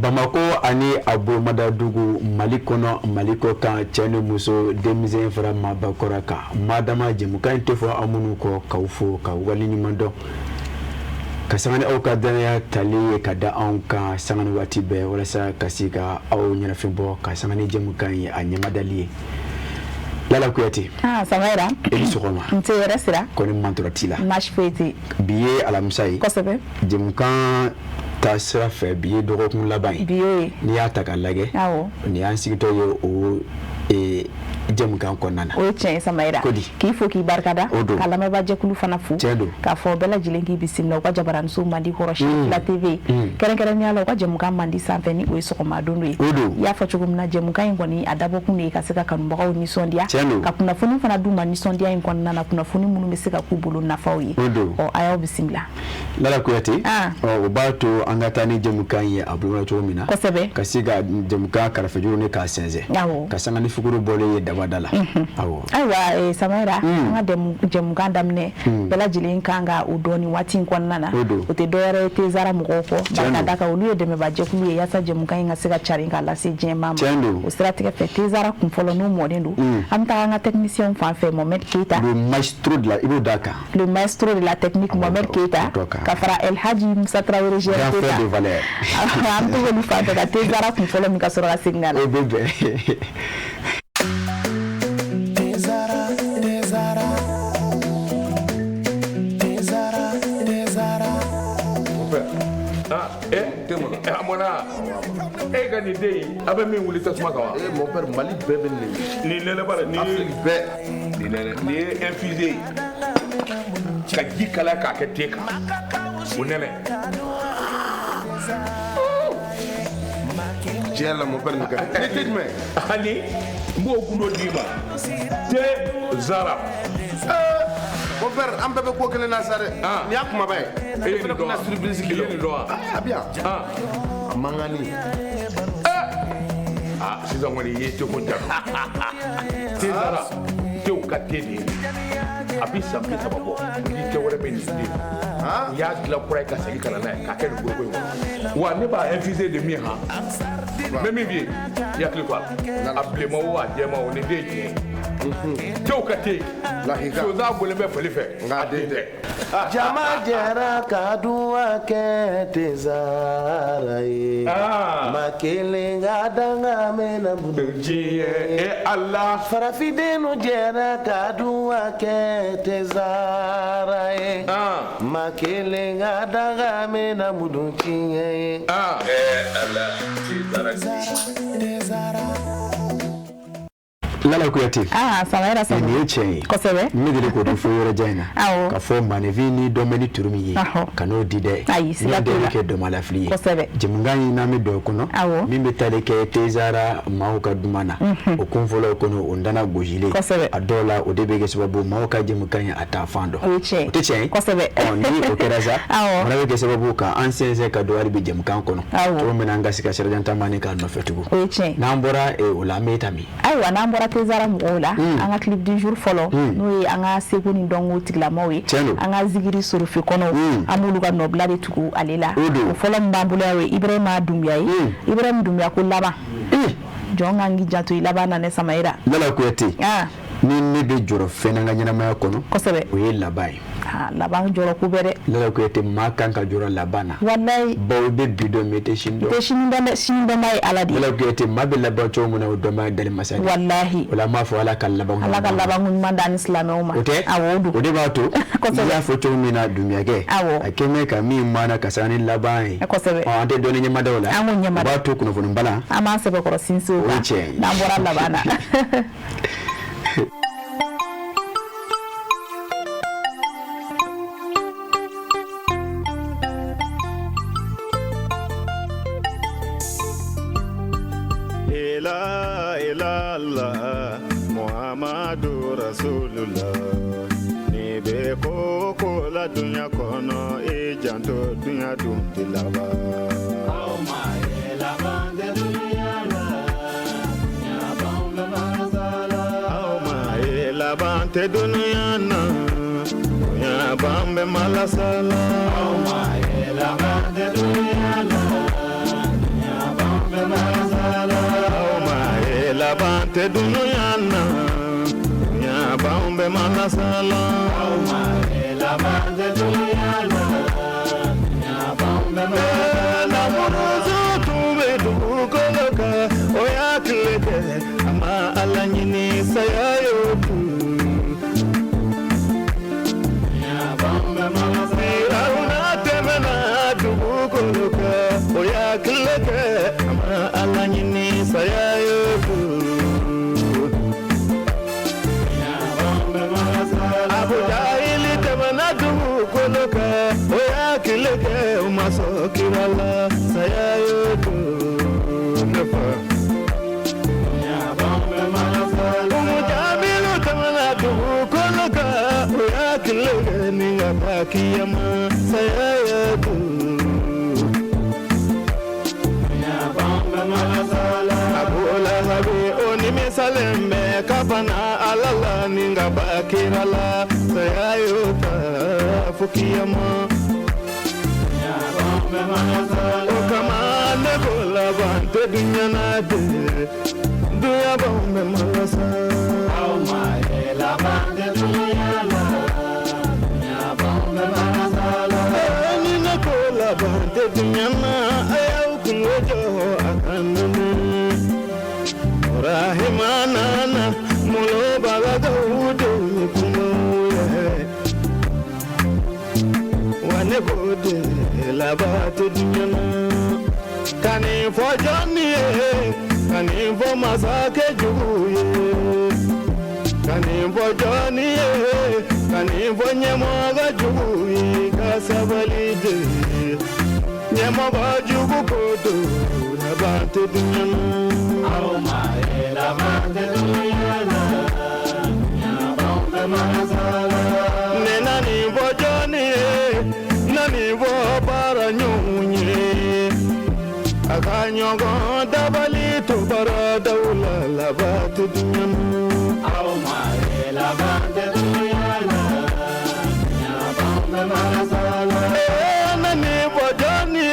Bamako ani Abo Madadugu Malikono Maliko kan Chene Muso Demizen Fara Mabakoraka Madama Jemukan Tefo Amunuko Kaufo ka walini mando kasangani au kadanya tali kada anka sangani watibe wala sa kasika au nyarafimbo kasangani Jemukan anyamadali Lala Kuyati. Samaira. Elisukoma. Ntera sira. Koni manturatila. Mashfeti. Biye alamusai. Kosobe. Jemukan ta sira fɛ bi ye dɔgɔkun laban ye n'i y'a ta k'a lajɛ ni y'an sigitɔ ye o jɛmukan kɔnɔna na o ye tiɲɛ ye Samaira k'i fo k'i barikada ka lamɛnbaajɛkulu fana fo k'a fɔ bɛɛ lajɛlen k'i bisimila u ka jabaramuso mandi kɔrɔ Fila TV kɛrɛnkɛrɛnnenya la u ka jɛmukan mandi sanfɛ ni o ye sɔgɔmadon ye i y'a fɔ cogo min na jɛmukan in kɔni a dabɔkun de ye ka se ka kanubagaw nisɔndiya ka kunnafoni fana d'u ma nisɔndiya in kɔnɔna na kunnafoni minnu bɛ se ka k'u bolo nafaw ye a y'aw bisimila Lala Kuyate o b'a to an ka taa ni jɛmukan ye a bolo cogo min na kosɛbɛ ka se ka jɛmukan kɛrɛfɛjuru ni k'a sɛnsɛn ka sanga ni fukuru bɔlen ye dabada la ayiwa Samaira an ka jɛmukan daminɛ bɛɛ lajɛlen kan ka o dɔɔni waati in kɔnɔna na o tɛ dɔwɛrɛ ye Tezara mɔgɔw kɔ barika da kan olu ye dɛmɛbaajɛkulu ye yaasa jɛmukan in ka se ka carin k'a lase diɲɛ maa ma o siratigɛ fɛ Tezara kun fɔlɔ n'u mɔden don an bɛ taa an ka technicien fan fɛ Mohamed Keita le maestro de la i b'o d'a kan le maestro de la technique Mohamed Keita ka fara El Hadji Musa Traoré Keita an bɛ olu fan fɛ ka Tezara kun fɔlɔ min ka sɔrɔ ka segin ka na Ni dey abe min wuli tasuma kan wa mon père Mali bɛɛ bɛ ni nɛnɛ bara ni bɛɛ ni nɛnɛ ni infusé ka ji kala k'a kɛ te kan o nɛnɛ tiɲɛ la mon père ni ka te jumɛn ani m'o gundo d'i ma Tezara mon père an bɛɛ bɛ ko kelen na sa dɛ ni y'a kumaba ye e fana kuna surprise kelen ni dɔn wa a bi yan a mangani sisan kɔni ye cogo jalo Tezara tew ka te de a bi san 30 bɔ ni tɛ wɛrɛ bɛ nin den u y'a dilan kura ye ka segin ka na n'a ye k'a kɛ nin goroko in kɔnɔ wa ne b'a infusé de min mɛ min bɛ yen i hakili to a la a bilenma o a jɛma o nin den ye tiɲɛ ye tew ka te sonsan bɔlen bɛ fali fɛ nka den tɛ jama jɛra ka duwa kɛ Tezara ye ma kelen ka danga mɛna diɲɛ Allah farafidenu jɛra ka duwa kɛ Tezara ye ma kelen ka danga mɛna mudun tiɲɛ ye Allah Tezara Lala Kuyate Samaira ni ye tiɲɛ ye kosɛbɛ ne deli k'o fɔ yɔrɔ jan in na ka fɔ manefin ni dɔnbɛni turu min ye ka n'o di dɛ n y'a deli kɛ dɔmalafili ye jɛmukan in n'an bɛ don o kɔnɔ min bɛ tali kɛ Tezara maaw ka duman na o kun fɔlɔ kɔnɔ o dana gosilen a dɔw la o de bɛ kɛ sababu maaw ka jɛmukan in a t'a fan dɔn o tɛ tiɲɛ ye ni o kɛra sa fana bɛ kɛ sababu ka an sɛnsɛn ka don hali bi jɛmukan kɔnɔ cogo min na an ka se ka sirajan taamani k'a nɔfɛ tugun n'an bɔra o la an bɛ ta min ayiwa n'an bɔra Tezara mɔgɔw la an ka clip du jour fɔlɔ n'o ye an ka seko ni dɔnko tigilamaaw ye an ka zigiri sorofe kɔnɔ an b'olu ka nɔbila de tugu ale la o fɔlɔ min b'an bolo ye Ibrahima Dumbuya ye Ibrahima Dumbuya ko laban jɔn kan k'i janto i laban na ne Samaira Lala Kuyate ni ne bɛ jɔrɔ fɛn na n ka ɲɛnamaya kɔnɔ kosɛbɛ o ye laban ye laban jɔrɔ ko bɛɛ dɛ Lala Kuyate maa kan ka jɔrɔ laban na wallahi bawo i bɛ bi dɔn mais i tɛ sini dɔn sini dɔn b'a ye Ala de ye Lala Kuyate maa bɛ laban cogo min na o dɔn b'a dali masa de wallahi o la an b'a fɔ Ala ka laban ɲuman d'an ni silamɛw ma o tɛ o de b'a to n'i y'a fɔ cogo min na Dumbuyakɛ a kɛ mɛ ka min maana ka sanga ni laban ye an tɛ dɔnni ɲɛmadaw la o b'a to kunnafoni bala an b'an sɛbɛkɔrɔ sinsin o kan n'an bɔra laban na Allah Muhammadu Rasulullah ni be ko la dunya kono e janto dunya dum tilaba oh my la bande dunya la ya bam la masala oh my la bande dunya na ya bam be malasala oh my la bande dunya la ya te dunuyana ya baumbe malasala auma la bande dunuyana ya baumbe malasala muruzu tume dukoloka oya klete ama alanyini sayayo ya baumbe malasala una temena dukoloka oya klete ama alanyini sayayo oya kileke umaso kirala sayayo nefa ya bambe masala umujabilu tamana koloka oya kileke ninga bakiyama sayayo ya bambe masala abula habi oni misalembe kapana alala ninga bakirala sayayo fukiyama ya bambe masala o kamane bola bante dunyana de duya bambe masala au mai la bante dunyana ya bambe masala ni na kola bante dunyana ayau kungojo akanne rahimana mulo balaga udo kumo wane bode la bate dunyana kani fo joni kani fo masake juye kani fo joni kani fo nyemo ga juye kasabalide nyemo ga jugu kodo la bate dunyana au mai la bate dunyana ya bambe masala nena ni fo joni nani vo para nyunye akanyogo dabali to bara daula la bat dunyana au mai la bat dunyana ya bambe masala nani vo jani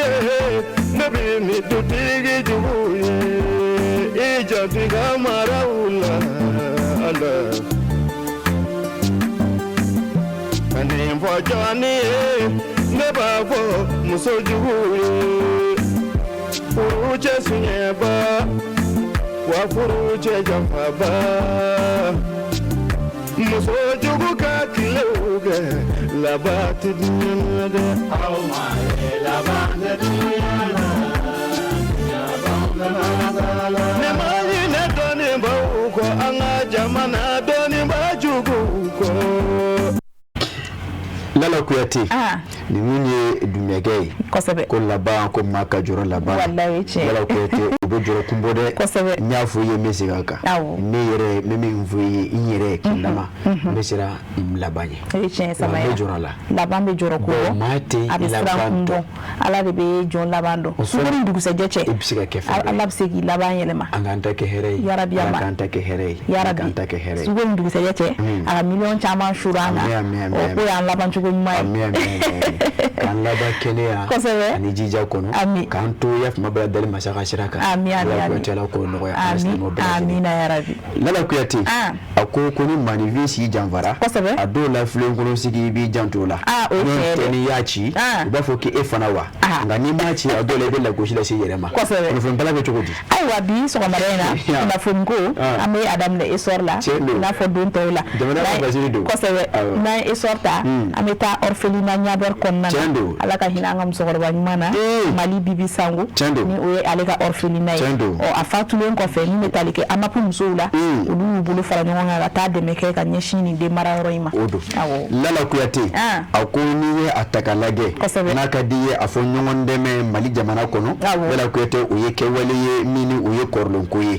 nabi mi tutigi juye ija diga maraula ala nani vo jani neba fo musojuye furuje sunyeba wa furuje jamfaba musojugu ka kileuge labati dunyana au mai labati dunyana ya bambe masala ne mali ne doni ba uko anga jamana doni ba jugu ko lala kuyati ni munye dumegei ko laba ko maka joro laba wallahi ce lala kuyati ubo joro kumbode nyafu ye mesigaka ne yere meme mvuye inyere kindama mesira mlabanye ce sama ya joro la labambe joro ko mate ilabando ala de be jon labando ngori dugu se jeche ibsiga kefa ala bsegi labanye lema anganta ke here ya rabbi ama anganta ke here anganta ke here ngori dugu se jeche ala million chama shurana o ko ya labancho ko mai kan laba kenya ani jija kono kan to yaf mabra dal masaka shiraka ko tela ko no ya amina ya rabbi lala kuyati ako koni manivisi janvara ado la flen kono sigi bi jantola ni yachi ba foki e fanawa ngani machi ado le bela ko shila siyerema no fon bala be chokodi ai wa bi so marena na fongo ame adam le esorla na fo don tola na esorta ameta orphelina nyaber konna ala ka hinangam so gorba mana mali bibi sangu ni o ale ka orphelina o afatulen ko fe ni metalike amapu musula ulu bulu fara nyonga ta de meke ka nyeshini de mara roima awo lala kuyate akoni ye atakalage na kadiye afo nyonde me mali jamana kono lala kuyate o ye kewale ye mini o ye korlon koye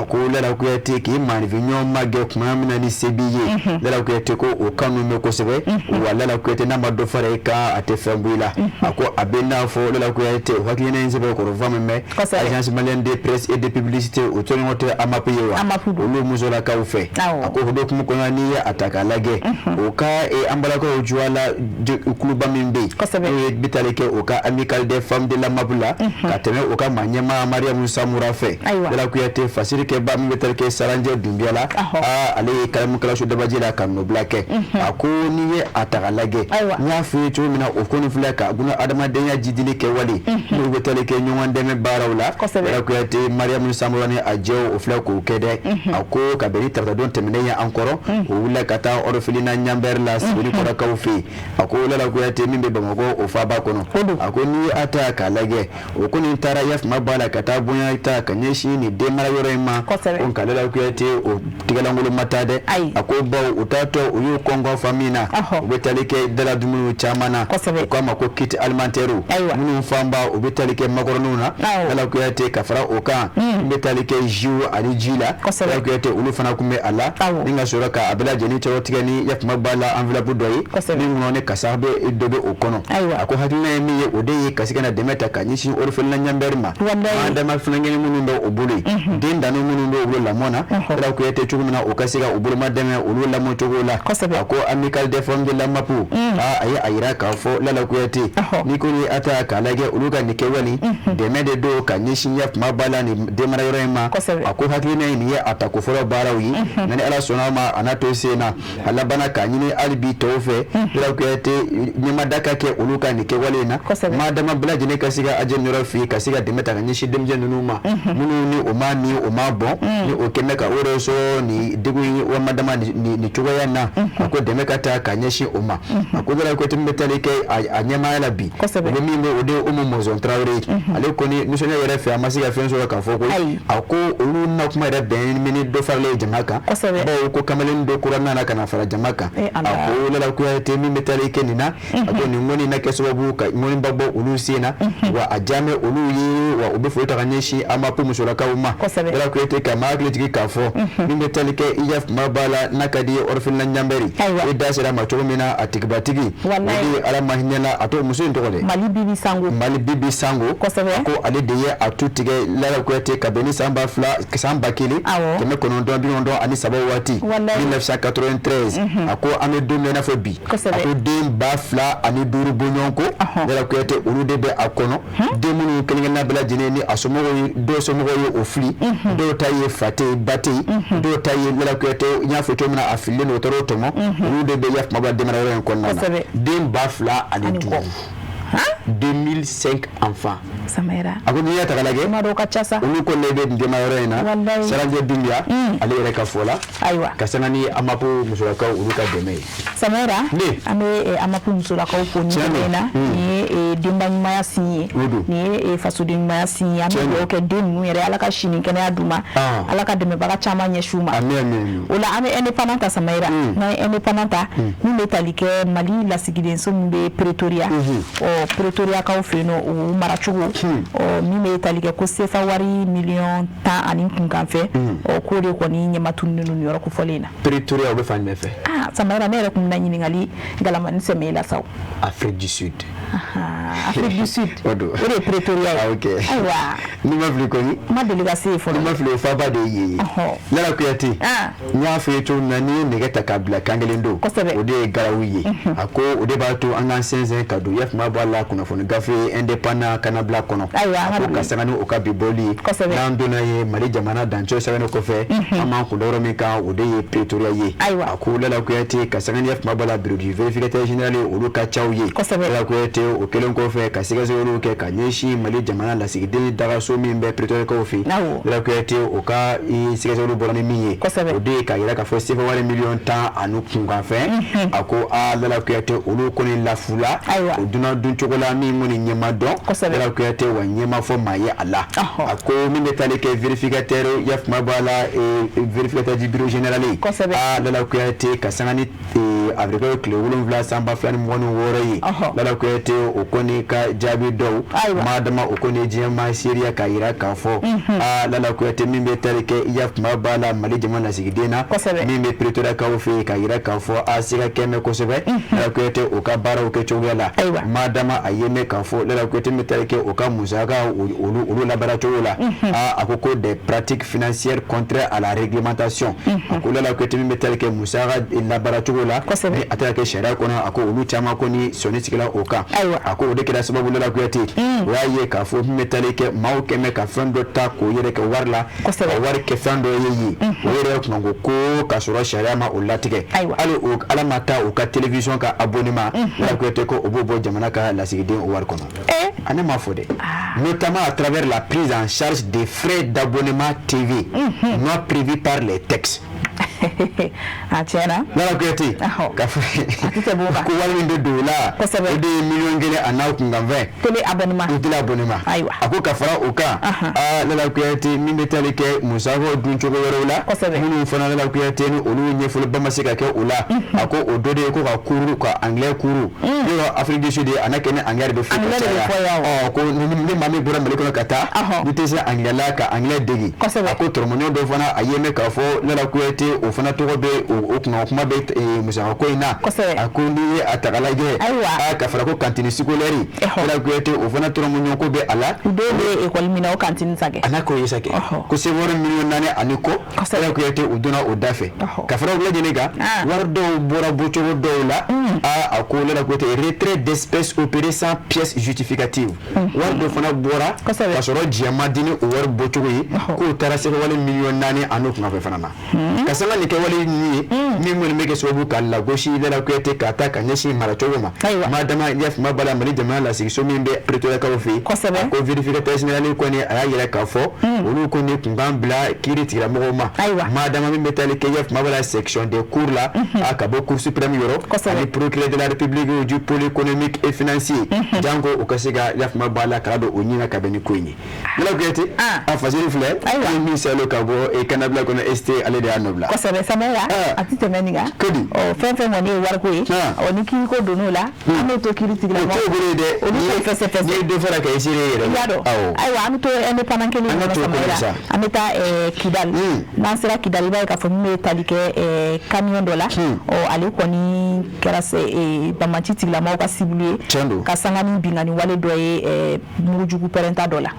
ko lala kuyate ki mani vinyo mage kuma mina ni sebiye lala kuyate ko o kanu me ko sebe wala lala kuyate na mado fara ka ate fe Bambouila ako abena fo la kuyate o hakina nzebe ko rova meme agence malienne de presse et de publicité o toni mote amapiyewa olu muzola ka ufe ako hodo kuma ko ni ataka lage o ka e ambala ko juala kuluba mimbe e bitaleke o ka amical des femmes de la Mabula ka teme o ka manyama Maria Musa Murafe la kuyate fasiri ke ba mimbe telke saranje dumbiala ale kalamu kala sho dabajila kamno blake ako ni ataka lage nya fi to mina o ko ni flaka guna adama denya jidili ke wali no betale ke nyonwan deme barawla la kuyate Maria Musa Murani ajew o flako kede ako ka beri tarta don temene ya ankoro o wula kata orofilina nyamber la sibili ko ka ufi ako la kuyate mimbe bamago o fa ba kono ako ni ata ka lage o ko ni tara yaf mabala kata bunya ita kanyeshi ni de mara yorema on ka la kuyate o tigala ngolo matade ako ba utato uyu kongo famina o betale ke dala dumu chamana ko ma ko kit alimentaire munu famba o betalike makoronuna ala ko yate kafara o kan betalike jiu ali jila ala ko yate ulu fana kume ala ninga soraka abela jeni to tigani yak mabala envelope doyi ni ngone kasabe dobe o kono ako hakina mi ye ode kasika na demeta kanyishi orfel na nyamberma anda ma fulangeni munu ndo obuli dinda no munu ndo obulu la mona ala ko yate chugumna o kasika obulu mademe ulu la motogola ako amical des femmes de la mapu ayi ayira ka fo la ko yate ni ko ni ata kalage uluga ni kewali de mede do kanyishi ya mabala ni de mara yorema ako hakina ni ya ata ko foro barawi nani ala sonama anato sena ala bana kanyini albi tofe la ko yate ni madaka ke uluga ni kewali na madama blaje ne kasiga ajenero fi kasiga de meta kanyishi demje nunuma munu ni omani omabo ni okeneka oroso ni digu wa madama ni chugoya na ako de mekata kanyishi oma ako la ko timbetale ke anyama la bi mimbe ode umu mozon traore ale koni nusonya yere fe amasiga fe so ka foko ako ulu na kuma da ben mini do farle jamaka ba ko kamalin do kurana na kana fara jamaka ako la ko yate mimbe tale ke nina ako ni ngoni na keso babu ka ngoni babo ulu sina wa ajame ulu yi wa obefu takanyeshi amapu musola ka uma la ko yate ka magli tiki ka fo mimbe tale ke iyaf mabala nakadi orfin na nyamberi e dasira matomina atikbatigi wadi ala mahinyala ato muso ndogole mali bibi sango ko ale de ye atutige la ko te kabeni samba kili keme kono don bi on don ani sabo wati 1993 ako ame do na fo bi ako de ba fla ani duru bonyonko la ko te ulude be akono de munu kelinga na bela jine ni asomo do somo yo ofli do taye fate bate do taye la ko te nya foto mena afile no toro tomo ulude be yaf mabba de mara ren konna de ba fla ani duru 2005 enfants Samira ako ni yata kalage maro kachasa ulu ko lebe ndema yorena saranje dunya ale reka fola aiwa kasana ni amapu musulaka uluka deme Samira ame amapu musulaka ko nyena ni dimba maya sinye ni fasudi maya sinye ame oke demu yere alaka shini kene aduma alaka deme baka chama nyeshuma amen ola ame independanta Samira na independanta ni metalike Mali la sigidenso mbe Pretoria o Pretoria ka ofeno o marachugo o mi metalike ko sefa wari million ta ani kunkanfe o ko de ko ni nyama tunnu ni yoro ko folena Pretoria o be fan mefe Samira ne rekum na nyini ngali galama ni semela saw Afrique du Sud Afrique du Sud o Pretoria okay aiwa ni ma vle ko ni ma delegation fo ni ma vle fa ba de yi la ko yati nya fe to nani ne gata kabla kangelendo o de garawiye ako o de ba to angan senzen kado yef ma bala kuna fo gafe independant kana black kono ko kasangani o ka biboli nando na ye Mali jamana dancho sagano ko fe ama ko loro mi ka o de Pretoria ye ako la ko yati kasangani yef ma bala bureau du vérificateur général o lo ka chawye la ko yati o kelon ko fe kasiga zoro ke kanyeshi Mali jamana la sigide daga so mi be Pretoria ko fe la ko yati o ka i siga zoro bolani mi o de ka ira ka fo sefa wale million ta anu kunga fe ako a la ko yati o lo ko ni la fula o duna dun chokola mi moni nyema don la ko yati wa nyema fo maye ala ako mi metale ke vérificateur yaf mabala e vérificateur du bureau général a la ko yati kasangani avec le wolum vla samba flani mono wore la ko yati o koni koni ka jaabi dɔw madama o koni diɲɛ maa seeriya ka yira k'a fɔ Lala Kuyate min bɛ tari kɛ i ya kuma b'a la Mali jamana lasigiden na min bɛ Pretoria kaw fɛ yen ka yira k'a fɔ a siga kɛmɛ kosɛbɛ Lala Kuyate o ka baaraw kɛ cogoya la madama a ye mɛn k'a fɔ Lala Kuyate bɛ tari kɛ o ka musaka olu labaara cogo la a ko ko des pratiques financières contraires à la réglementation a ko Lala Kuyate min bɛ tari kɛ musaka labaara cogo la ni a taara kɛ sariya kɔnɔ a ko olu caman ko ni sɔnni sigila o kan a ko o de kɛra sababu Lala Kuyate o y'a ye k'a fɔ min bɛ tari kɛ maaw kɛmɛ ka fɛn dɔ ta k'o yɛrɛ kɛ wari la ka wari kɛ fɛn dɔ ye o yɛrɛ tun ko ka sɔrɔ sariya ma o latigɛ hali ala ma taa o ka télévision ka abonnement Lala Kuyate ko o b'o bɔ jamana ka lasigiden o wari kɔnɔ a ne m'a fɔ dɛ notamment à travers la prise en charge des frais d'abonnement TV non prévus par les textes Tiɲɛna Lala Kuyate ka fɔ ko wari min bɛ don o la o de ye miliyɔn 1 a n'aw kunkan fɛn télé abonnement a ko ka fara o kan Lala Kuyate min bɛ tali kɛ musakaw dun cogo wɛrɛw la minnu fana Lala Kuyate ni olu ɲɛfɔliba ma se ka kɛ o la a ko o dɔ de ye ko ka cours ka anglais cours yɔrɔ Afrique du Sud a n'a kɛ ni anglais de fɔ ka caya ko ni maa min bɔra Mali kɔnɔ ka taa ni tɛ se anglais la ka anglais degi a ko tɔrɔmɔɲɔgɔn dɔ fana a ye mɛn k'a fɔ Lala Kuyate o fana tɔgɔ bɛ o kuma bɛ musaka ko in na a ko ni a ta ka lajɛ ka fara ko cantine scolaire Lala Kuyate o fana tɔrɔmɔɲɔgɔn ko bɛ a la dɔw bɛ école min na o cantine sa kɛ a n'a ko ye sa kɛ ko sɛbɛn miliyɔn 4 ani ko Lala Kuyate o donna o da fɛ ka fara o lajɛlen kan wari dɔw bɔra bɔcogo dɔw la a ko Lala Kuyate retrait d'espèces opéré sans pièce justificative wari dɔ fana bɔra ka sɔrɔ diɲɛ ma di ni o wari bɔcogo ye k'o taara se wale miliyɔn 4 ani o kunfɛ fana na ka sanga nin kɛ wale min ye min kɔni bɛ kɛ sababu ka lagosi Lala Kuyate ka taa ka ɲɛsin maracogo ma madama i y'a fama bala Mali jamana lasigiso min bɛ Pretoria kaw fɛ yen ko vérificateur général kɔni a y'a yɛrɛ k'a fɔ olu kɔni kun kan bila kiiri tigilamɔgɔw ma madama min bɛ tali kɛ i y'a fama bala section des cours la a ka bɔ cour suprême yɔrɔ ani procureur de la république du pôle économique et financier janko o ka se ka i y'a fama bala k'a don o ɲin na ka bɛn ni ko in ye Lala Kuyate a fasini filɛ ni min salo ka bɔ kanabila kɔnɔ ST ale de y'a nɔbila a ti tɛmɛ nin kan fɛn fɛn kɔni ye wariko ye ni kiiri ko donn'o la an b'o to kiiri tigilamɔgɔw olu bɛ fɛsɛfɛsɛ ni dɔ fɔra ka i seere yɛrɛ i y'a dɔn ayiwa an bɛ to indépendant kelen kɔnɔ Samaɲana an bɛ taa Kidali n'an sera Kidali i b'a ye k'a fɔ min bɛ tali kɛ camion dɔ la ale kɔni kɛra Banmanci tigilamɔgɔw ka cible ye ka sanga ni binkani wale dɔ ye mugujugu pɛrɛnta dɔ la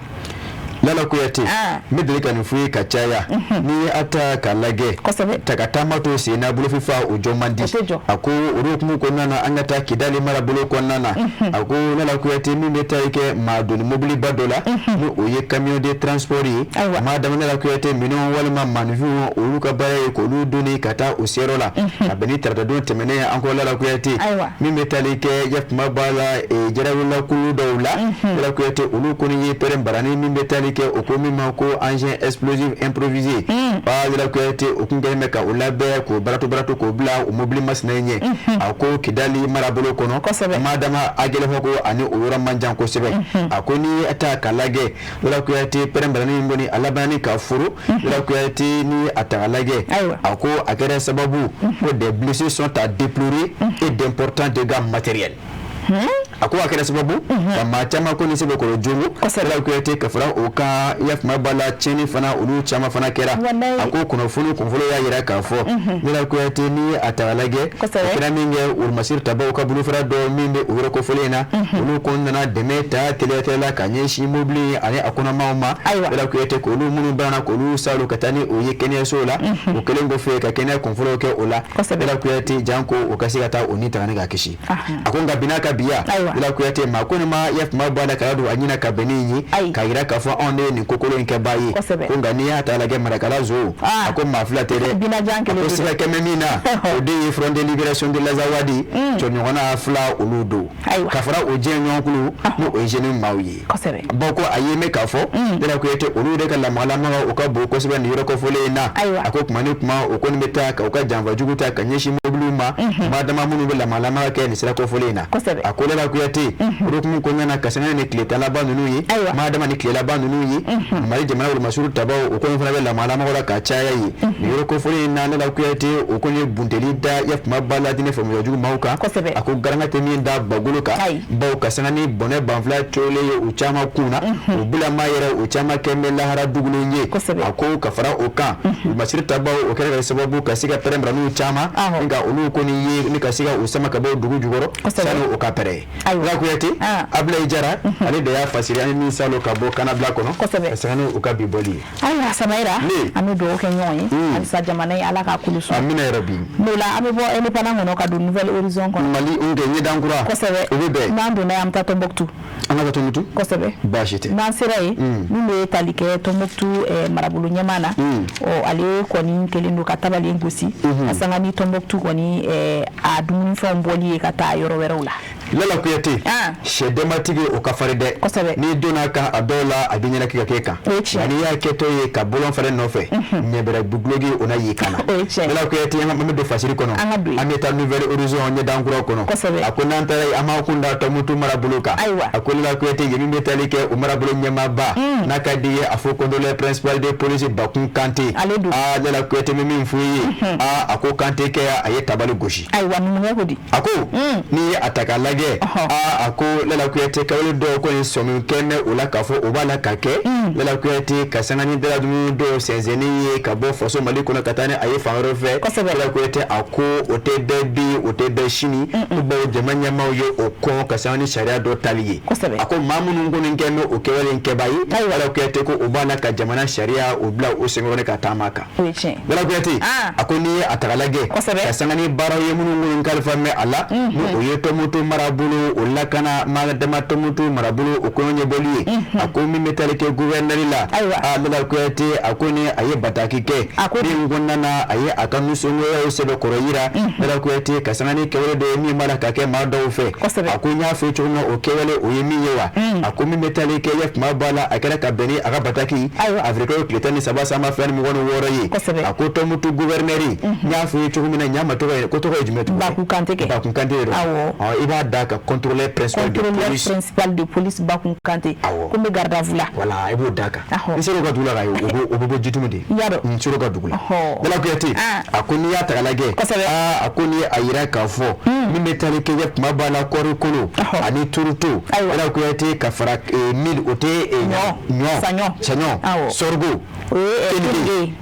Lala Kuyate n bɛ deli ka nin fɔ ye ka caya ni a ta ka lajɛ ta ka taama to sen na bolofifa o jɔ man di a ko o hukumu kɔnɔna na an ka taa Kidali marabolo kɔnɔna na a ko Lala Kuyate min bɛ tari kɛ maa donni mobiliba dɔ la ni o ye camion de transport ye maa dama Lala Kuyate minɛnw walima maanifinw olu ka baara ye k'olu donni ka taa o seyɔrɔ la a bɛn ni taratadon tɛmɛnen an ko Lala Kuyate min bɛ tali kɛ yakuma b'a la jarawulakulu dɔw la Lala Kuyate olu kɔni ye pɛrɛn barani min bɛ tali kɛ o ko min ma ko engin explosif improvisé Lala Kuyate o kun kɛlen bɛ ka o labɛn k'o baratu k'o bila o mobili masina ɲɛ a ko Kidali marabolo kɔnɔ madama a gɛlɛn fɔ ko ani o yɔrɔ man jan kosɛbɛ a ko ni a ta ka lajɛ Lala Kuyate pɛrɛn barani min kɔni a labanni ka furu Lala Kuyate ni a ta ka lajɛ a ko a kɛra sababu ko des blessés sont à déplorer et d'importants dégâts matériels a ko a kɛra sababu ka maa caman ko ni se bɛ kɔrɔ jogo Lala Kuyate ka fara o kan i y'a fama b'a la tiɲɛni fana olu caman fana kɛra a ko kunnafoni kunfɔlɔ y'a yira k'a fɔ Lala Kuyate ni a ta ka lajɛ o kɛra min kɛ Wolomasiri tabaw ka bolofara dɔ min bɛ o yɔrɔ kɔfɔlen in na olu ko nana dɛmɛ ta teliya la ka ɲɛsin mobili ani a kɔnɔmaw ma Lala Kuyate k'olu minnu banna k'olu salo ka taa ni o ye kɛnɛyaso la o kɛlen kɔfɛ ka kɛnɛya kunfɔlɔw kɛ o la Lala Kuyate janko o ka se ka taa o ni tagani ka kisi a ko nka bin'a ka biya Lala Kuyate maa ko nin ma i y'a fama b'a la ka don a ɲina ka bɛn ni ye ka yira k'a fɔ anw de ye nin kokolo in kɛ baa ye ko nka n'i y'a ta lajɛ marakala zo a ko maa fila tɛ dɛ a ko sira kɛmɛ min na o de ye Front de Libération de l'Azawadi jɔɲɔgɔnna fila olu don ka fara o diɲɛ ɲɔgɔnkulu ni o ye jeune maaw ye bon ko a ye mɛn k'a fɔ Lala Kuyate olu de ka lamaga o ka bon kosɛbɛ nin yɔrɔ kɔfɔlen in na a ko kuma ni kuma o kɔni bɛ taa ka u ka janfa jugu ta ka ɲɛsin mobiliw ma maa dama minnu bɛ lamaga kɛ nin sira kɔfɔlen in na a ko Lala kuyate rukumu konyana kasana ne kleta la banunu yi madama ni klela banunu yi mari jamana wala masuru tabaw o ko fana be la malama wala ka chaya yi ni ko fuli na la kuyate o ko ne bunteli da ya kuma bala dine fo mo jugu mauka ako garanga temi da baguluka baw kasana ni bone banfla chole o chama kuna o bula mayera o chama kemela hara dugulu nye ako kafara o kan masuru tabaw o kere sababu kasika perembra nu chama nga olu ko ni ye ni kasika usama kabo dugu jugoro sano o kapere la kuyate abla ijara ale da ya fasiri ani ni salo kabo kana bla kono sano o kabi boli aya samaira ame do ke nyoy alisa jamana ala ka kulusu amina ya rabbi nola ame bo ele pana ngono ka do nouvelle horizon kono mali unge ni dankura ko sebe obebe nando na am ta Tombouctou anga to mutu ko sebe bashite nan sirai ni talike Tombouctou marabulu nyamana o ale ko ni kelendo ka tabali ngosi asanga ni Tombouctou ko ni a dumun fo mboli ka ta yoro werula lala kuyate shedematigi o kafaride ni dona ka adola abinyana kika ni ya keto ye ka bolon fare nofe nyebere buglogi ona yikana lala kuyate yanga mamedo fasiri kono ameta nouvelle horizon nye dankura kono akona ntare ama kunda Tombouctou marabuluka akola kuyate yemi metalike o marabulu nyama ba nakadiye afoko ndole principal de police Bakun Kanté lala kuyate mimi mfuyi ako Kanté ke aye tabali goshi ako ni ataka lage ako lala kuyate kawle do ko somi kenne ula kafo obala kake lala kuyate kasangani dala dum do senzeni ka bo foso maliko na katane aye fawro fe lala kuyate ako otede shini bo jamanya mawyo oko kasangani sharia do taliye ako mamunu ngoni nkeno okewele nkebayi lala kuyate ko obala ka jamana sharia obla osengone katamaka lala kuyate ako ni atakalage kasangani baro yemunu ngoni kalfame ala no oyeto moto marabulu ulakana magadama Tombouctou marabulu okonye boli akomi metalike gouverneur la lala kuyate akoni aye bataki ke ni ngonnana aye akanu sonyo ya osebe koroyira lala kuyate kasangani kewele do mi mala kake mado fe akonya fe chono okewele oyemi yewa akomi metalike yef mabala akara kabeni aga bataki afrika kletani sabasa ma fer mi wono woroyi ako Tombouctou gouverneur nya fe chono na nyama to ko to jumetu Bakun Kanté iba daka contrôler principal de police Bakun Kanté comme garde à vous là voilà ibo daka nisero ga dula gayo obo jitumude yaro nisero ga dugula dala kuyati akoni ya tagalage akoni ayira kafo mi metale ke yep mabala korukulu ani turutu dala kuyati kafara mil ote sanyo sorgo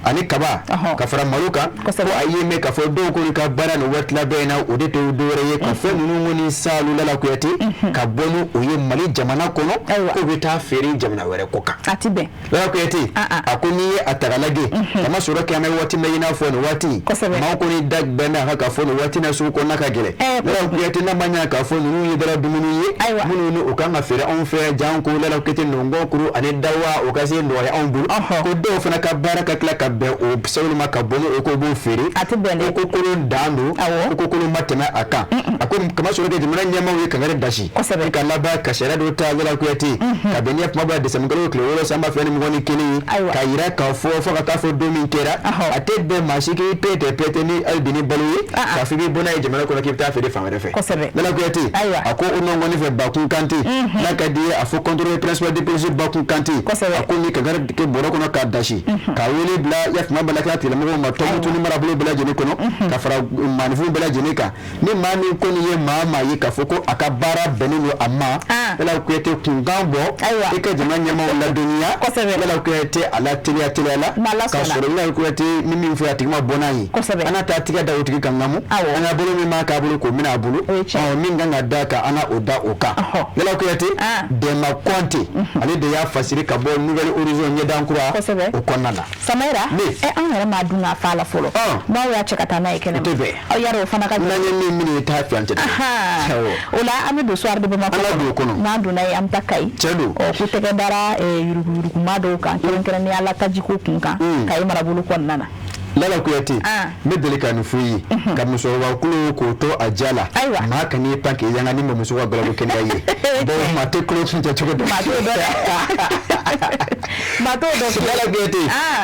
ani kaba kafara maluka ko ayeme kafo do ko ka bara no watla bena ode to dore ye kafo nunu ni salu lala kuyati ka bonu oye mali jamana kono ko beta feri jamana were koka atibe lala kuyati akoni atagalage kama sura kama wati meyina fo no wati ma ko ni dag bena haka fo no wati na su ko naka gele lala kuyati na manya ka fo nunu ye dara dumuni ye mununu o kanga feri on fe janko lala kuyati no ngokuru ani dawa o kasi ndo ya on bul ko do fana ka baraka kala ka be o sawlu maka bonu o ko bo feri atibe ko ko dando ko ko matana aka akon kama sura ke jimana nyama we kangare dashi ka laba ka shara do ta lala kuyati ka benia maba de samgalo klewolo samba feni ngoni kini ka ira ka fo ka ta fo domin kera ate be mashiki pete ni albini baluyi ka fibi bona e jimana ko kipta fe de famare fe lala kuyati ako ono ngoni fe Bakun Kanté la ka di afo contrôler principal de police Bakun Kanté ako ni kangare ke boro kono ka dashi ka wele bla yaf maba la ka tele mo ma Tombouctou ni marabulu bla jeni kono ka fara manifu bla jeni ka ni mani ko ni ye mama yi ka foko akabara benino amma lala kuyate kungambo ike jama nyama la dunia lala kuyate ala tilia la ka soro lala kuyate mimi fu atigma bonayi ana ta tiga da utiki kangamu ana bolo mi maka bolo ko mina bolo minga ngadaka ana oda oka lala kuyate de ma konte ale de ya fasiri ka bo nouvelle horizon nye dankura o konana samaira an ma duna fala folo ba ya chekata na ikene o yaro fana ka nanye ni mini ta fiante ola ami do soir de bama ko na duna am takai o ku tege dara yurugu mado kan keren ni ala taji ko kunka kay marabulu kon nana lala kuyate me delika no fuyi ka muso wa kulo ko to ajala ma ka ni panke yanga ni muso wa galo kenya ye bo ma te kulo funja choko do ma to do lala kuyate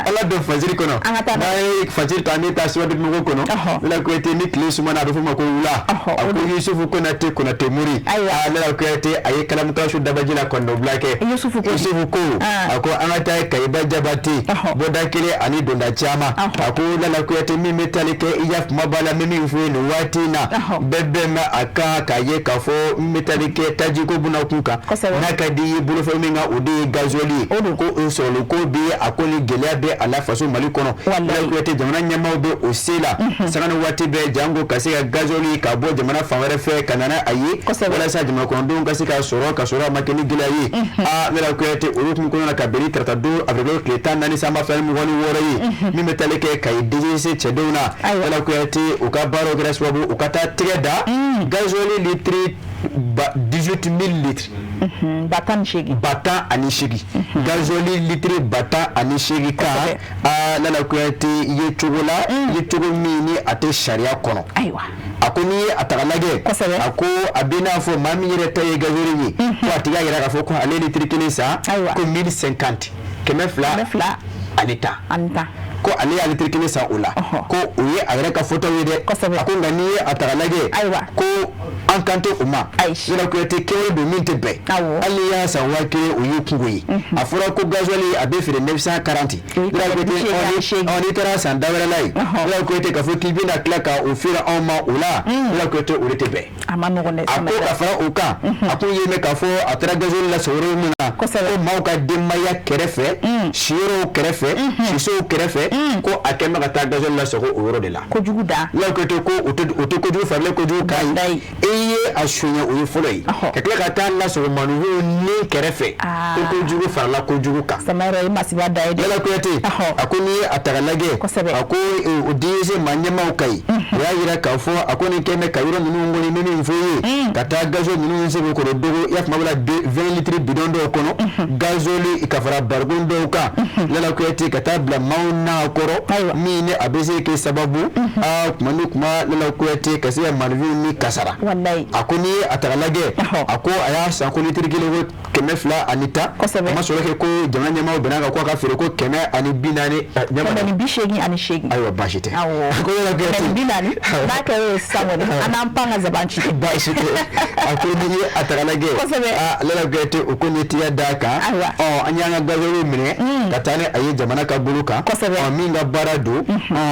ala do fajiri kono mai fajiri tani ta so do ngo kono lala kuyate ni kile suma na do fuma ko wula ko yusufu kona te muri lala kuyate ayi kalam ka shu dabajila kono blake yusufu ko ako amata kai bajabati boda kile ani donda chama ako lala kuyate mi metalike iyaf mabala mimi mfueni watina bebe ma aka kaye kafo metalike tajiko buna kuka nakadi bulo fo minga udi gazoli ko usolo ko bi akoli geliabe ala faso malikono lala kuyate jamana nyama be osela sagana wati be jango kasika gazoli ka bo jamana fawere fe kanana ayi wala sa jamana kono don kasika soro makeni gilayi lala kuyate urukun kono na kabeli tratado avrelo kletan nani sama fa mu woni wori mi metalike kay DGC chedona wala kuyate ukabaro graswabu ukata treda gazoli litri 18000 litres batan shegi bata anishigi gazoli litri bata anishigi ka lala kuyate ye chogo mini ate sharia kono aiwa akoni atagalage ako abina fo mami yere taye gazoli ni ko atiga yera ka fo ko ale litri kinisa ko 1050 kemefla anita ko ali alitri kinisa ula ko uye agara ka photo wede ako ngani atagalage ko ankante uma yera ko ete kero do minte be ali ya sa wake uyu kungoyi afura ko gazoli abefire 940 yera ko ete on itara sandawara lai yera ko ete ka fo kibi na klaka ofira oma ula yera ko ete urete be amano ne ako ka fara uka ako yeme ka fo atara gazoli la soro mina ko mauka demaya kerefe shiro kerefe shiso kerefe ko akema ka ta gazoli la soro oro de la ko juguda la ko ete ko ote ko ju farle ko ju kai eye ashunya uyi foloi kakle ka ta la soro manu ni kerefe ko jugu farla ko jugu ka samara yi masiba dai la ko ete akoni atagalage ako odize manyama ukai ya yira ka fo akoni keme kayiro nunu ngoni nini mfuyi kata gazo nunu nse ko dogo ya mabula 20 litres bidon do kono gazoli ikafara bargundo ka la ko ete kata bla mauna koro mine abese ke sababu manu kuma la ko ete kasiya marvi ni kasara wallahi akoni atagalage ako aya sa ko litri kilo kemefla anita masolo ke ko jamana nyama obinanga ko ka fere ko keme ani binani nyama ni bishegi ani shegi ayo bashite ko la ko ete binani ba ka samone anampanga zabanchi bashite akoni atagalage la ko ete ukoni tiya daka anyanga gazoro mine katane ayi jamana ka buluka minga barado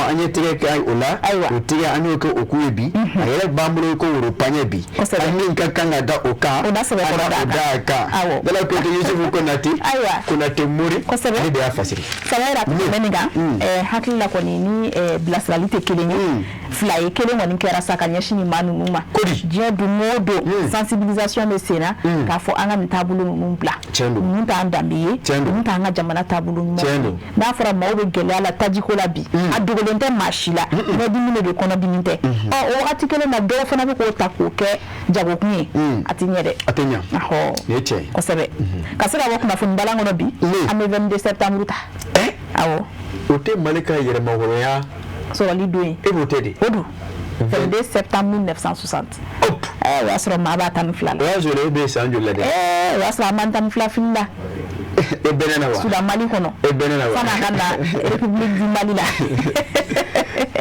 anye tire kai ola utiya anyo ko okuyebi ayele bambulo ko urupanye bi minga kanga da oka daka dala ko te yusufu konati kuna temuri ni de afasiri sabaira meniga hakilla ko ni blasralité kelenye fly kelen woni kera saka nyashini manu numa je du modo sensibilisation mesena ka fo anga mtabulu numbla munta andambiye munta anga jamana tabulu numa da fora mawbe gelala tajiko labi adugolente mashila no dimine de kono diminte o wakati kelen na do fana ko tako ke jago kunye atenya neche ko sebe kasira wo kuna fun balango no bi ame 22 septembre ta awo ote malika yere maworo ya so wali doing ebotede odu 22 septembre 1960 wasro mabatan flal wazole be sanjo lade wasra mantan flafilla ebenena wa suda mali kono ebenena wa sana kana republique du mali la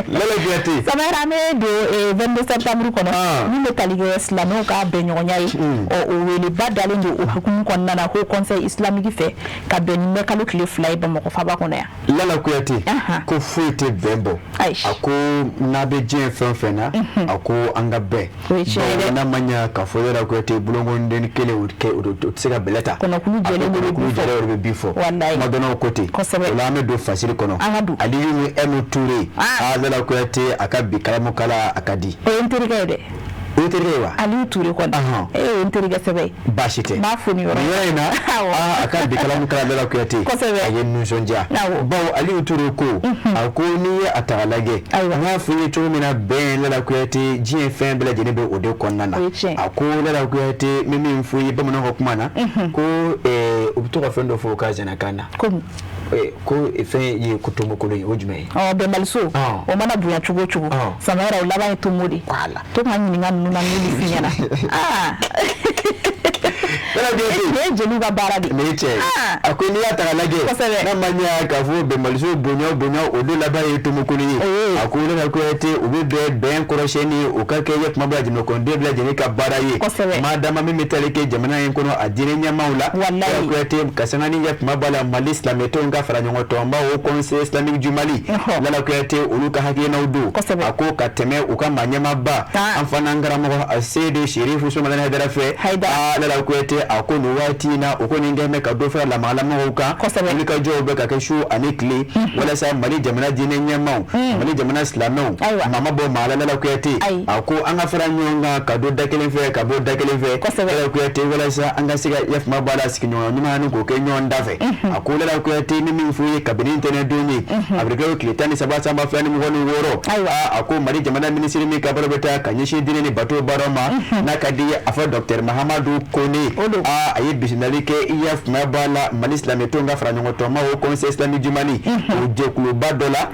lele biati samara me do 22 septembre kono ni metalige islamo ka benyonyai o wele badale ndo o hukumu konna na ho conseil islamique fe ka ben me calcule fly ba mako faba kono ya lala kuyati ko fuite bembo ako nabe jen fenfena ako anga be na manya ka foyera kuyati bulongo nden kele utke utsega beleta kono kulu jele be bifo madona okoti la me do facile kono ali yu emu touré lala kuyati akabi kala kala akadi o interigede uterewa ali touré kono interiga sebe bashite ba funi yoro yena akabi kala kala lala kuyati ayen nusonja bawo ali touré ko akoni atagalage na funi to mina ben lala kuyati jien fin bela jene be ode konnana ako lala kuyati mimi mfuyi bamuno hokmana ko ubto ko fendo fo ka jana kana ko fe ye kutomo ko le ojume be malso o mana buya chugo chugo samara ulaba itumudi wala to manyi ngam nuna ngili finyana jeli ba baradi meche akuni ya tagalage na manya kafu be malso bonyo odo laba yetumo ko ni akuni na ko ete obe ben korosheni okake ye mabla jino ko ndebla jeni ka baraye madama mimi teleke jamana yen kono adire nya maula wallahi ko ete kasangani ye mabala mali islameto nga faranyongo tomba o conseil islamique du Mali lala ko ete uluka haki na udu ako kateme ukamanya mabba amfana ngara mo asede sherifu so malana hadara fe lala ko ete ako no wati na uko ngeme ka do fa la mala mo ka ni ka jobe ka keshu anikli wala sa mali jamana jine nya mau mali jamana islamo mama bo mala lala ko ete ako anga faranyonga ka do dakelen fe ka bo dakelen fe lala ko ete wala sa anga siga yef mabala sikinyo ni manu ko kenyo ndafe ako lala ko ete ni minfuye kabini internet doni abrigao klitani sabasa ma fani mo woni woro ako mari jamana ministry mi kabaro beta kanyeshi dine ni bato baroma na kadi afa Dr Mahamadou Kone ayi bisinali ke yef mabala mali islameto nga faranyongo toma o conseil islamique du Mali o je kulu badola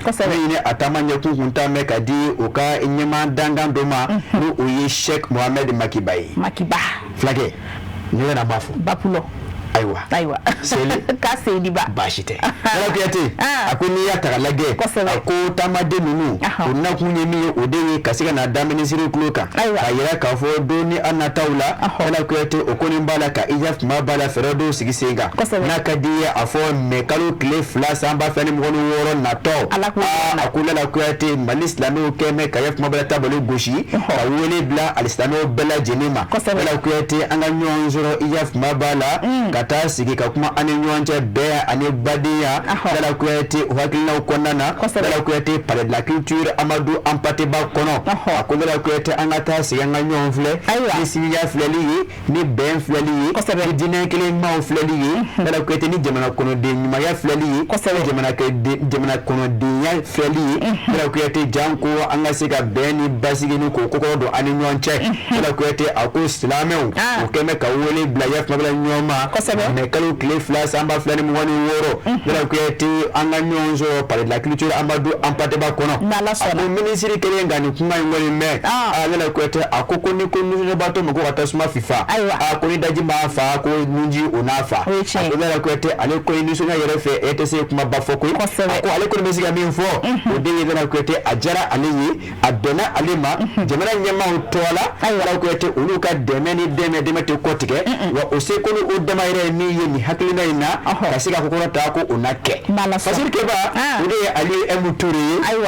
ni atamanya kunkunta me kadi oka nyema dangan doma no oye Sheikh Mohamed Makiba flage ni na bafu bapulo aiwa sele kase diba bashite ala kuyate akuni ya tagalage ako tamade nunu unna kunye mi odeye kasika na damene siru kloka ayira ka fo doni anataula ala kuyate okoni mbala ka ijaf mabala ferodo sigisenga na kadiya afo mekalo kle flas amba fani mwono woro nato akula la kuyate malislamo keme kayaf mabala tabalo goshi awele bla alislamo bela jenema ala kuyate anga nyonzoro ijaf mabala kata sigi ka kuma ane nyonche bea ane badia dala kuyate wakilina ukondana dala kuyate palais de la culture Amadou Ampate ba kono akondala kuyate angata sigi anga nyonfle ni siya fleli ni ben fleli ni dine kele ma fleli dala kuyate ni jamana kono de nyuma ya fleli jamana kono de ya fleli dala kuyate janko anga siga beni basigi ni kokoro do ane nyonche dala kuyate ako islameu ukeme ka wele bla ya mabla nyoma ne kalo clé flas amba flani mo woni woro dala ko yeti anga nyonzo palais de la culture Amadou Ampate ba kono ako ministre kele ngani kuma ngoni me dala ko yeti akoko ni ko nuno bato mo ko atasuma FIFA ako ni daji ma fa ko nunji onafa ako dala ko yeti ale ko ni so nya yere fe ETC kuma ba foko ako ale ko be siga min fo o de dala ko yeti ajara aliyi adona alima jamana nyama utola dala ko yeti uluka demeni deme te kotike wa oseko ni odama ni yeni hakilina ina kasika kokora tako unake fasiri keba ude ali emuturi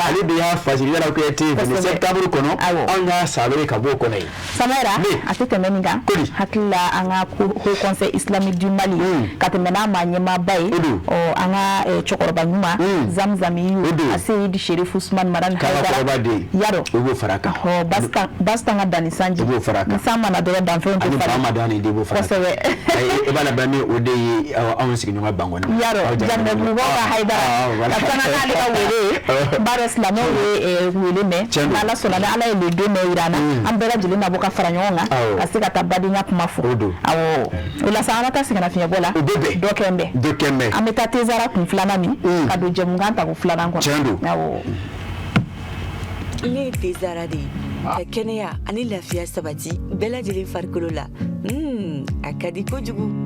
ali de ya fasiri la ko ete ni septembre kono anga salori kabo kono samara atete meninga hakila anga ko conseil islamique du Mali katemena manyema bay o anga chokoroba nyuma zamzami asidi Sheriff Ousmane Maran yaro ugo faraka ho basta nga dani sanji ugo faraka sama na do dan fe ko faraka dibo faraka ebana bani ode awon sigi nyuma bangona yaro janne bu ba haidara kana kali ka wele bares la mo wele me ala sona ala le do me irana ambera jili na boka faranyonga asika tabadi nya kuma fo awo ula sana ta sika na finya bola dokembe ameta tezara kumflana mi kado jemunganta kuflana ko awo ne tezara de kenya ani lafiya sabati bela jili farkolo la akadiko jugu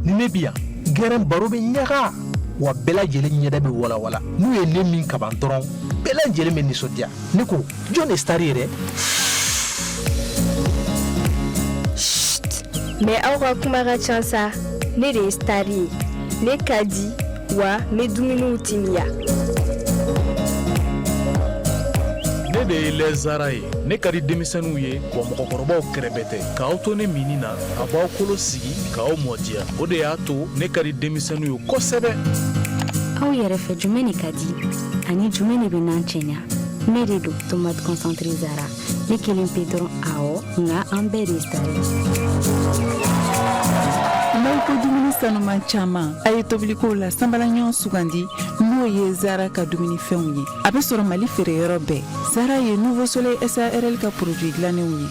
Nebia gɛrɛn baro bɛ ɲaga wa bɛɛ lajɛlen ɲɛda bɛ walawala n'u ye ne min kaban dɔrɔn bɛɛ lajɛlen bɛ nisɔndiya ne ko jɔn de star yɛrɛ mais aw ka kuma ka ca sa ne de ye star ye ne ka di wa n bɛ dumuniw timiya ne de ye lɛzara ye ne ka di denmisɛnninw ye wa mɔgɔkɔrɔbaw kɛrɛbɛ tɛ k'aw to ne mini na a b'aw kolo sigi k'aw mɔdiya o de y'a to ne ka di denmisɛnninw ye kosɛbɛ aw yɛrɛ fɛ jumɛn de ka di ani jumɛn de bɛ n'an cɛɲa ne de don tomate concentré zara ne kelen pe dɔrɔn awɔ nka an bɛɛ de star n'aw ko dumuni sanuman caman a ye tobiliko la sanbalaɲɔgɔn sugandi n'o ye zara ka dumunifɛnw ye a bɛ sɔrɔ mali feereyɔrɔ bɛɛ zara ye nouveau soleil SARL ka produit dilannenw ye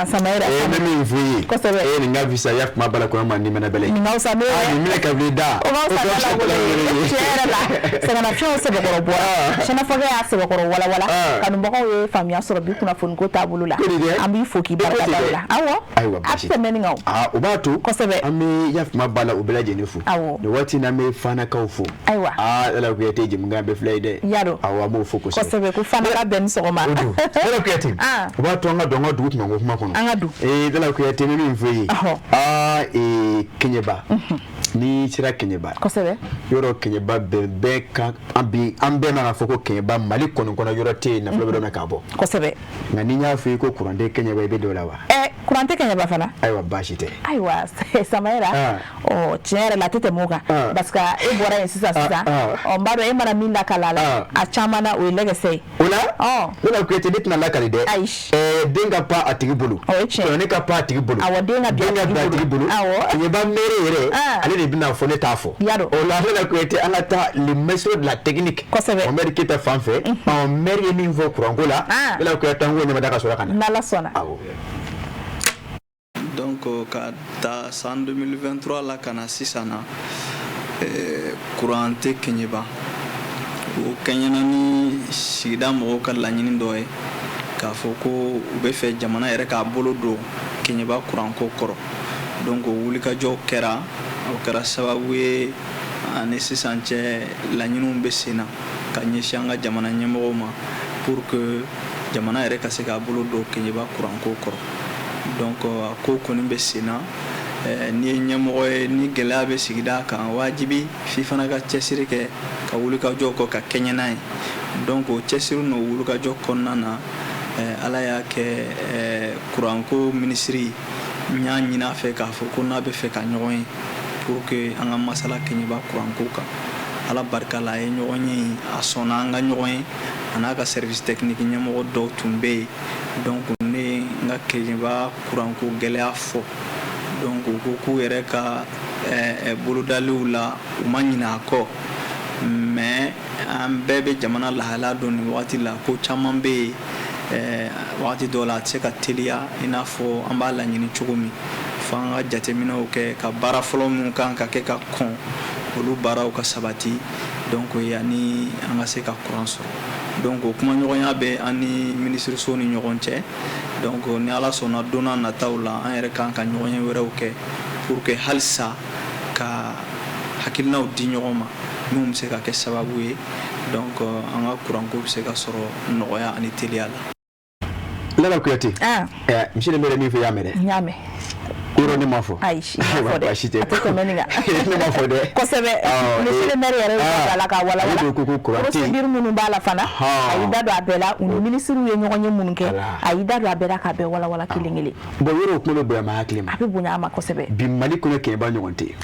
Samaira mimi mvuyi kosebe ni nga visa ya kuma bala ko mandi mena bele ni nga usame ni mele ka blida o ma usame la chere la sanga na fio se bokoro boa shana foga ya se bokoro wala kanu boko ye famia soro bi kuna fon ko tabulu la ambi foki barka dawla awo apte meni ngaw ubatu kosebe ami ya kuma bala ubela jenefu awo ni wati na me fana ka ufu aiwa la ko yete jim ngambe flayde yaro awa mo focus kosebe ku fana ka ben so ma la ko yete ubatu nga dongo du kuma ngoma kono angadu la ko yete mimi mvuyi Kenyeba ni sira Kenyeba kosebe yoro Kenyeba be ka ambe na foko Kenyeba mali kono yoro te na flobe na kabo kosebe ngani nya fi ko kurande Kenyeba be dola wa kurante Kenyeba fana aiwa bashite aiwa Samaira chere la tete moga baska bora insisa on bado mara minda kalala a chamana o legacy ola la ko yete ditna la kalide denga pa atigibulu ne ka pa atigibulu awodenga atigibulu Kenyeba mere ale de bina fone tafo ola la ko yete anata le méthode la technique on mer kita fanfe on mer ni vo kurangola la ko yete ngo nyama daka sura kana nala sona donc quand en 2023 la kana sisana courante Kenyeba o Kenyana ni sida mo ka laɲini doye ka foko u be fe jamana yɛrɛ ka bolo do Kenyeba kuranko kɔrɔ donc wuli ka jɔ kɛra o kɛra sababu ye ani sisan cɛ laɲiniw be senna ka ɲɛsi an ka jamana ɲɛmɔgɔw ma pour que jamana yɛrɛ ka se ka bolo do Kenyeba kuranko kɔrɔ donc a ko kɔni be senna ni ye ɲɛmɔgɔ ye ni gɛlɛya be sigida kan wajibi fi fana ka cɛsiri kɛ ka wuli ka jɔ kɔ ka kɛɲɛ n'a ye donc o cɛsiri n'o wuli ka jɔ kɔnɔna na ala y'a kɛ kuranko minisiri ɲa ɲini a fɛ k'a fɔ ko n'a bɛ fɛ ka ɲɔgɔn ye pour que an ka masala Kenyeba kuranko kan ala barika la a ye ɲɔgɔn ye a sɔnna an ka ɲɔgɔn ye a n'a ka service technique ɲɛmɔgɔ dɔw tun bɛ yen donc ne n ka Kenyeba kuranko gɛlɛya fɔ donc u ko k'u yɛrɛ ka bolodaliw la u ma ɲinɛ a kɔ mais an bɛɛ bɛ jamana lahala dɔn nin wagati la ko caman bɛ yen wagati dɔw la a tɛ se ka teliya i n'a fɔ an b'a laɲini cogo min fo an ka jateminɛw kɛ ka baara fɔlɔ minnu kan ka kɛ ka kɔn olu baaraw ka sabati donc yanni an ka se ka kuran sɔrɔ donc o kumaɲɔgɔnya bɛ an ni minisiriso ni ɲɔgɔn cɛ donc ni ala sɔnna donna nataw la an yɛrɛ kan ka ɲɔgɔnye wɛrɛw kɛ pour que halisa ka hakilinaw di ɲɔgɔn ma min bɛ se ka kɛ sababu ye donc an ka kuranko bɛ se ka sɔrɔ nɔgɔya ani teliya la. Lala Kuyate monsieur le maire min fɛ y'a mɛn dɛ. N y'a mɛn. Yɔrɔ ne ma fɔ. Ayi si ma fɔ dɛ. Baasi tɛ. A tɛ tɛmɛ nin kan. Ne ma fɔ dɛ. Kosɛbɛ. monsieur le maire yɛrɛ y'o la ka walawala. Ale de ko kurante. procédure minnu b'a la fana. a y'i da don a bɛɛ la u ni minisiriw ye ɲɔgɔn ye minnu kɛ. a y'i da don a bɛɛ la k'a bɛɛ walawala kelen kelen. bon yɔrɔ o kunkolo bonya ma hakili ma. a bɛ bonya a ma kosɛbɛ. bi Mali kɔnɔ Kenyeba ɲɔgɔn tɛ.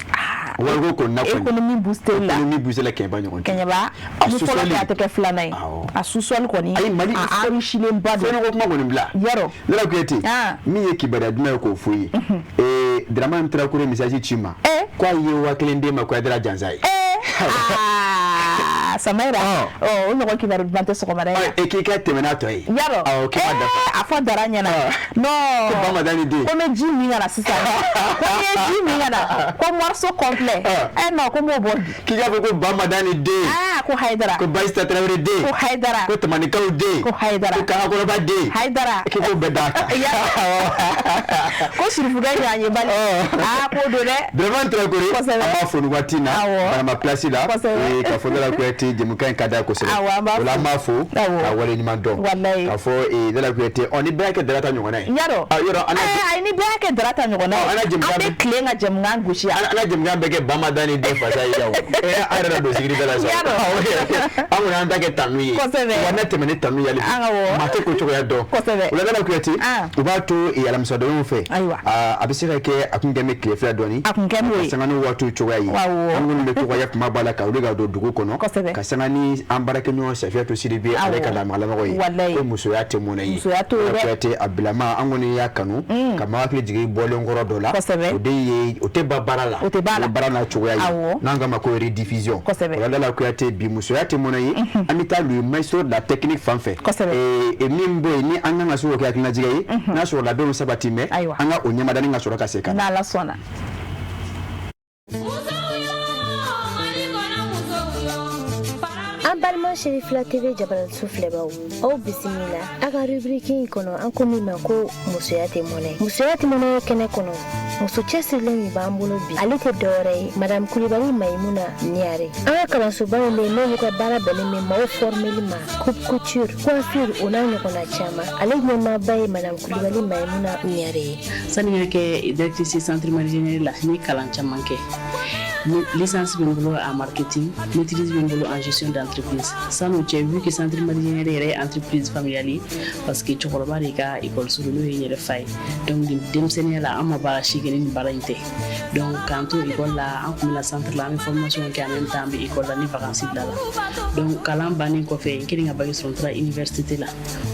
wariko ko na kɔni. économie boostée la. économie boostée la Kenyeba ɲɔgɔn tɛ. Kenyeba ni fɔlɔ tɛ a tɛ kɛ filanan ye. a sous-sol kɔni. ayi Mali a enrichilen ba don. fɛn ko kuma kɔni bila. yɔrɔ. Lala Kuyate min ye kibaruya duman ye k'o fɔ i ye. Dramane Traoré message ci ma. ko a ye 1000 d'e ma ko a dira jansa ye. Samaira o ɲɔgɔn kibaru duman tɛ sɔgɔmada in na. k'i ka tɛmɛ n'a tɔ ye. yarɔ a fɔ dara ɲɛna non ko Bamadani den ko n bɛ ji min ka na sisan ko n ye ji min ka na ko morceau complet non ko n b'o bɔ bi. k'i k'a fɔ ko Bamadani den ko Hayidara ko Bayista Traoré den ko Hayidara ko Tamanikaw den ko Hayidara ko Kankakɔrɔba den Hayidara k'i k'o bɛɛ d'a kan. ko sirifuga ɲan ye bali k'o don dɛ. Dramane Traoré an b'a fo nin waati in na Banama place la ka fɔ Lala Kuyate jɛmukan in ka d'a ye kosɛbɛ o la an b'a fo ka wale ɲuman dɔn ka fɔ Lala Kuyate ni bɛɛ y'a kɛ darata ɲɔgɔnna ye. yarɔ ayi ni bɛɛ y'a kɛ darata ɲɔgɔnna ye an bɛ tilen ka jɛmukan gosi yan. an ka jɛmukan bɛ kɛ Bamadani den fasa ye yan o an yɛrɛ don sigiri bɛɛ la sa an kɔni an ta kɛ tanu ye wa ne tɛmɛ ni tanu yali maa tɛ ko cogoya dɔn o la Lala Kuyate u b'a to alamisadonyaw fɛ a bɛ se ka kɛ a kun kɛ bɛ tile fila dɔɔni a kun kɛ n'o ye sanga ni waatiw cogoya ye an minnu bɛ to ka ya kuma b'a la ka wuli ka don dugu kɔnɔ ka ka sanga ni ambarake no Safiatou Sidibé ale ka lamala ko yi ko musoya te mona yi musoya te abilama angoni ya kanu kama akli jigi bolen ngoro dola o de ye o te babara la o te babara na choya yi nanga ma ko rediffusion wala la ko ya te bi musoya te mona yi amita lui maestro de la technique fanfait et mimbo ni anga ngaso ko akina jigi yi na so la be sabati me anga onyama dani ngaso ka seka na la sona Balma Chérif la TV Jabal Souflebaw aw bisimila aga rubrique kono an ko mi ma ko musoyati mone kene kono muso cɛsirilen min b'an bolo bi ale tɛ dɔwɛrɛ ye madame Kulibali Maïmouna Niare an ka kalansobaw le n'olu ka baara bɛnnen bɛ maaw formeli ma coupe couture coiffure o n'a ɲɔgɔnna caman ale ɲɛmaaba ye madame Kulibali Maïmouna Niare ye sani ka kɛ directrice centre marginal la ni kalan caman kɛ licence bɛ n bolo en marketing maîtrise bɛ n bolo en gestion d'entreprise sanu cɛ vu que centre marginal yɛrɛ ye entreprise familiale ye parce que cɛkɔrɔba de ka école suru n'o ye n yɛrɛ fa ye donc denmisɛnniya la an ma baara si kɛ ni baara in tɛ donc k'an to école la an tun bɛ na centre la an bɛ formation kɛ en même temps an bɛ école la ni vacances bila la donc kalan bannen kɔfɛ n kɛlen ka bac sɔrɔ n taara université la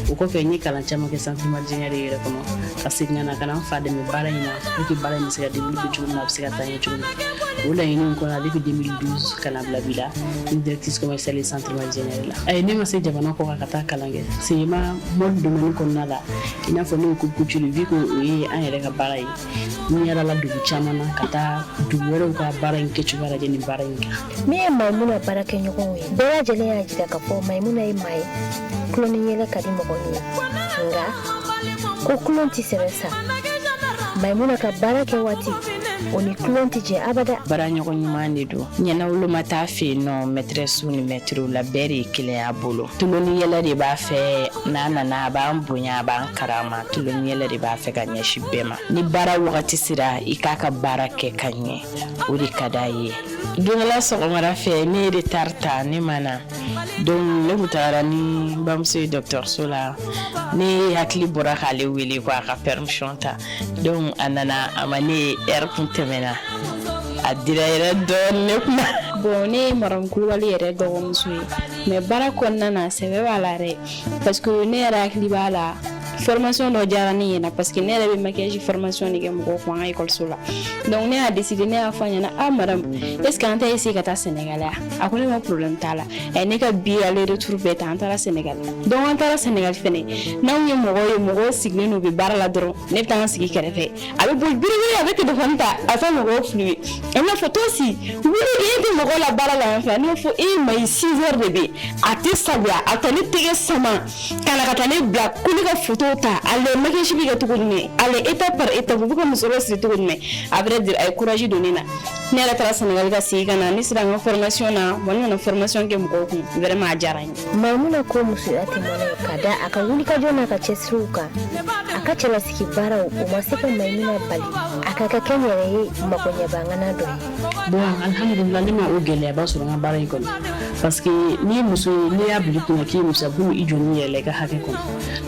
o kɔfɛ n ye kalan caman kɛ centre marginal yɛrɛ kɔnɔ ka segin ka na ka na n fa dɛmɛ baara in na pour que baara in bɛ se ka développer cogo min na a bɛ se ka taa ɲɛ cogo min o laɲini in kɔnɔ depuis 2012 ka na bila bi la ni directrice commerciale ye centre marginal la ne ma se jamana kɔ ka taa kalan kɛ c'est ma mode domaine kɔnɔna la i n'a fɔ ne ye coupe couture vu que o ye an yɛrɛ ka baara ye n yɛrɛ la dugu caman na ka taa dugu wɛrɛw ka baara in kɛcogo lajɛ ni baara in kan min ye Maïmouna baarakɛɲɔgɔnw ye bɛɛ lajɛlen y'a jira k'a fɔ Maïmouna ye maa ye kulon ni yɛlɛ ka di mɔgɔ ye nka ko kulon tɛ sɛbɛ sa Maïmouna ka baara kɛ waati o ni kulon tɛ jɛ abada baara ɲɔgɔn ɲuman de don ɲɛnawolo ma taa fɛ yen nɔ maîtresse ni maître la bɛɛ de ye kelen y'a bolo tuloni yɛlɛ de b'a fɛ n'a nana a b'an bonya a b'an karama tuloni yɛlɛ de b'a fɛ ka ɲɛsin bɛɛ ma ni baara wagati sera i k'a ka baara kɛ ka ɲɛ o de ka d'a ye don dɔ la sɔgɔmada fɛ ne ye retard ta ne ma na donc ne kun taara ni bamuso ye dɔgɔtɔrɔso la ne hakili bɔra k'ale wele ko a ka permission ta donc a nana a ma ne heure kun tɛmɛna a dira yɛrɛ dɔɔni ne kuma bon ne ye Madame Kulibali yɛrɛ dɔgɔmuso ye mais baara kɔnɔna na sɛbɛ b'a la dɛ parce que ne yɛrɛ hakili b'a la formation dɔ diyara ne ɲɛna parce que ne yɛrɛ bɛ maquillage formation de kɛ mɔgɔw kun an ka école la donc ne y'a décidé ne y'a fɔ ɲɛna ah madame est-ce que an tɛ essayer ka taa Sénégal ya a ko ne ma problème t'a la ne ka billet aller retour bɛɛ ta an taara Sénégal donc an taara Sénégal fɛnɛ n'anw ye mɔgɔw sigilen n'u bɛ baara la dɔrɔn ne bɛ taa n sigi kɛrɛfɛ a bɛ boli biribiri a bɛ téléphone ta a fɛ mɔgɔw filiwe a bɛna fɔ Tosi wuli de e tɛ mɔgɔw la baara la yan fɛ ne b'a fɔ e ma ye 6 heures de bɛ a tɛ sagoya a taa ne tɛgɛ sama ka na ka taa ne bila ko ne ka photo ta ale maquillage bi kɛ cogo jumɛn ale étape par étape u bɛ ka muso siri cogo jumɛn a vrai dire a ye courage don ne na ne yɛrɛ taara Sénégal ka segin ka na ne sera n ka formation na wa ne nana formation kɛ mɔgɔw kun vraiment a diyara n ye Maïmouna ko musoya tɛ mɔnɛ ye ka da a ka wulikajɔ n'a ka cɛsiriw kan a ka cɛlasigi baaraw o ma se ka Maïmouna bali a ka kɛ kɛ n yɛrɛ ye magoɲɛbangana dɔ ye bon alhamdulillah ne ma o gɛlɛyaba sɔrɔ n ka baara in kɔnɔ parce que n'i ye muso ye n'i y'a bila i kunna k'i ye muso ye a bɛ i jɔ n'i yɛrɛ la i ka hakɛ kɔnɔ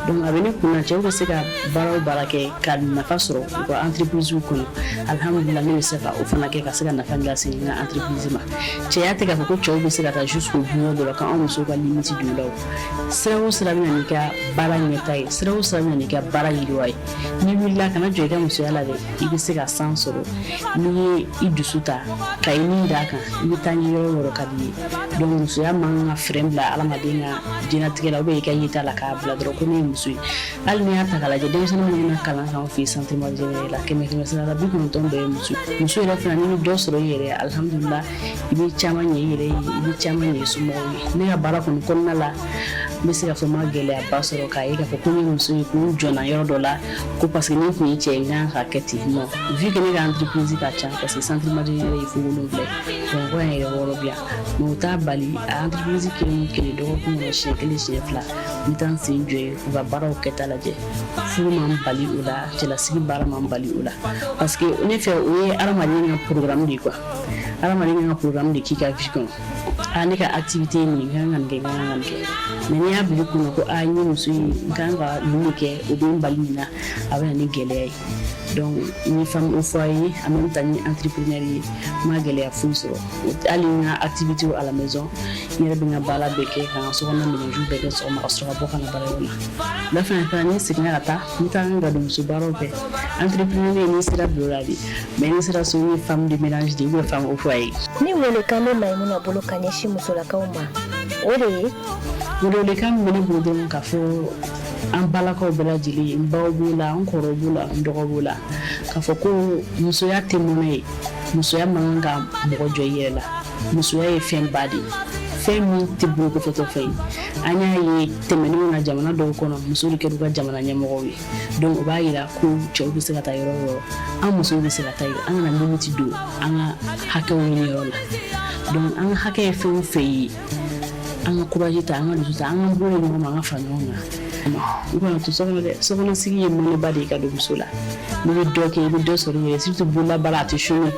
donc a bɛ ne kunna cɛw bɛ se ka baara o baara kɛ ka nafa sɔrɔ u ka entreprise kɔnɔ alhamdulillah ne bɛ se ka o fana kɛ ka se ka nafa lase n ka entreprise ma cɛya tɛ k'a fɔ ko cɛw bɛ se ka taa jusqu'au bout dɔ la k'anw musow ka limite don o la o sira o sira bɛ na n'i ka baara ɲɛta ye sira o sira bɛ na n'i ka baara yiriwa ye n'i wulila kana jɔ i ka musoya la dɛ i bɛ se ka san sɔrɔ n'i ye i dusu ta ka i nin d'a kan i bɛ taa ɲɛ yɔrɔ o yɔrɔ ka di ye donc musoya man ka frein bila adamaden ka diɲɛlatigɛ la i ka yeta la k'a bila dɔrɔn ko ne ye muso ye hali n'i y'a ta k'a lajɛ denmisɛnnin minnu na kalan k'anw fɛ yen centre marginal la 100 sara la 90 bɛɛ ye muso yɛrɛ fana n'i bɛ dɔ sɔrɔ i yɛrɛ alhamdulillah i bɛ caman ɲɛ i yɛrɛ ye i bɛ caman ɲɛ i somɔgɔw ye ne ka baara kɔni kɔnɔna la n bɛ se ka fɔ n ma gɛlɛyaba sɔrɔ k'a ye k'a fɔ ko n ye muso ye ko n jɔnna yɔrɔ dɔ la ko parce que ne tun ye cɛ ye n kan ka kɛ ten non vu que ne ka entreprise ka ca parce que centre marginal ye fo 7 bamakɔ yan yɛrɛ 6 bi yan mais o t'a bali a entreprise kelen o kelen dɔgɔkun kɔnɔ siɲɛ 1 siɲɛ 2 n bɛ taa n sen jɔ ye u ka baaraw kɛta lajɛ furu man bali o la cɛlasigi baara man bali o la parce que ne fɛ o ye adamaden ka programme de ye quoi adamaden ka programme de k'i ka vie kɔnɔ ne ka activité ye nin kan ka nin kɛ kan ka nin kɛ mais n'i y'a bila i kunna ko n ye muso ye n kan ka nin de kɛ o bɛ n bali nin na a bɛ na ni gɛlɛya ye donc ni femme au foyer en même temps ni entrepreneur yi ma gele a fuso ali nga activité à la maison ni re binga bala beke kan so na mi ju beke so ma so ba kana bare wala la fin ni signala ta ni ta nga dum su baro be entrepreneur ni sira bloradi mais ni sira so ni femme de ménage de femme au foyer ni wele kame maimuna bolo kanyeshi musola kauma ore wele kame mele bodo ka fo an balakaw bɛɛ lajɛlen n baw b'o la n kɔrɔw b'o la n dɔgɔ b'o la k'a fɔ ko musoya tɛ mɔnɛ ye musoya man kan ka mɔgɔ jɔ i yɛrɛ la musoya ye fɛnba de ye fɛn min tɛ bolo kɔfɛtɔ fɛn ye an y'a ye tɛmɛnenw na jamana dɔw kɔnɔ musow de kɛra u ka jamana ɲɛmɔgɔw ye donc o b'a yira ko cɛw bɛ se ka taa yɔrɔ o yɔrɔ an musow bɛ se ka taa yen an kana limite don an ka hakɛw ɲini yɔrɔ la donc an ka hakɛ ye fɛn o fɛn ye an ka courage ta an ka dusu ta an ka bolo ɲɔgɔn ma an ka fara ɲɔgɔn kan i kana to sokɔnɔ sigi ye mɔnɛba de ye ka don muso la n'i bɛ dɔ kɛ i bɛ dɔ sɔrɔ i yɛrɛ surtout bolola baara a tɛ sɔnni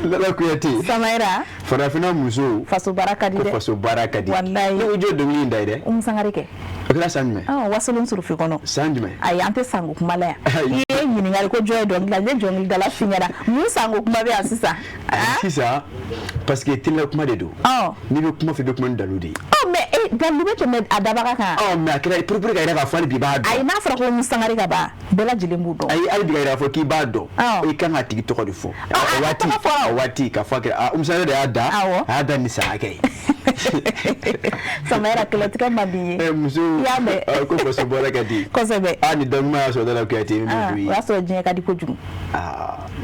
Lala Kuyate Samaira farafina muso faso baraka di de faso baraka di wallahi ni ujo dongli ndai de sangare ke akira sanjme wasolon surufi kono sanjme ay ante sangu kumala ya ye yini ngali ko joy dongli la jongli dala finyara mu sangu kuma be asisa sisa parce que tilla kuma de do ni be kuma fe be kuma daludi mais dalu be to med adabaka ka mais akira pour ka ira ka fali bi ba do ay na fara ko mu sangare ka ba bela jilembu do ay bi ga ira fo ki ba do e kan ha tigi to ko fo wati ka fa ka umsare de ada ni sa kai Samaira kletika madiye muso ya me ko faso baraka di ko sebe ani dan ma so dala Kuyate mi wa so jin ka di ko jum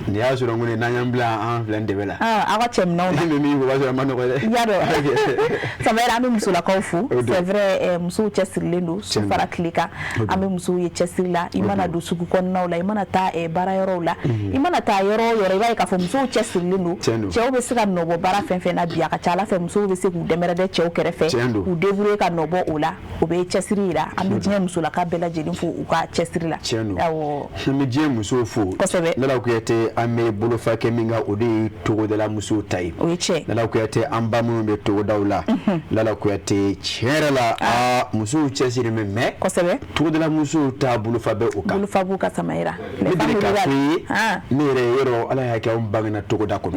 ni ya so ngone na nyambla en plein de bela awa chem na mi mi ko so man ko de ya do Samaira ami muso la ko fu c'est vrai muso chesirlendo so fara klika ami muso ye chesirla imana do sugu kon na la imana ta bara yoro la imana ta yoro ba ka fo muso chesirlendo chewo be sika no bo bara fen fen na bia ka chala fe muso be se ku demere de chewo kerefe u devure ka no bo ola o be chesirira ami jine muso la ka bela jedin fo u ka chesirila yawo mi je muso fo Lala Kuyate ame bolo fa ke minga odi to de la muso tai Lala Kuyate amba mu be to dawla Lala Kuyate cherala muso chesiri me ko sebe to de la muso ta bolo fa be o ka bolo fa bu ka Samaira le ni re yoro ala ya ke on bangana to da ko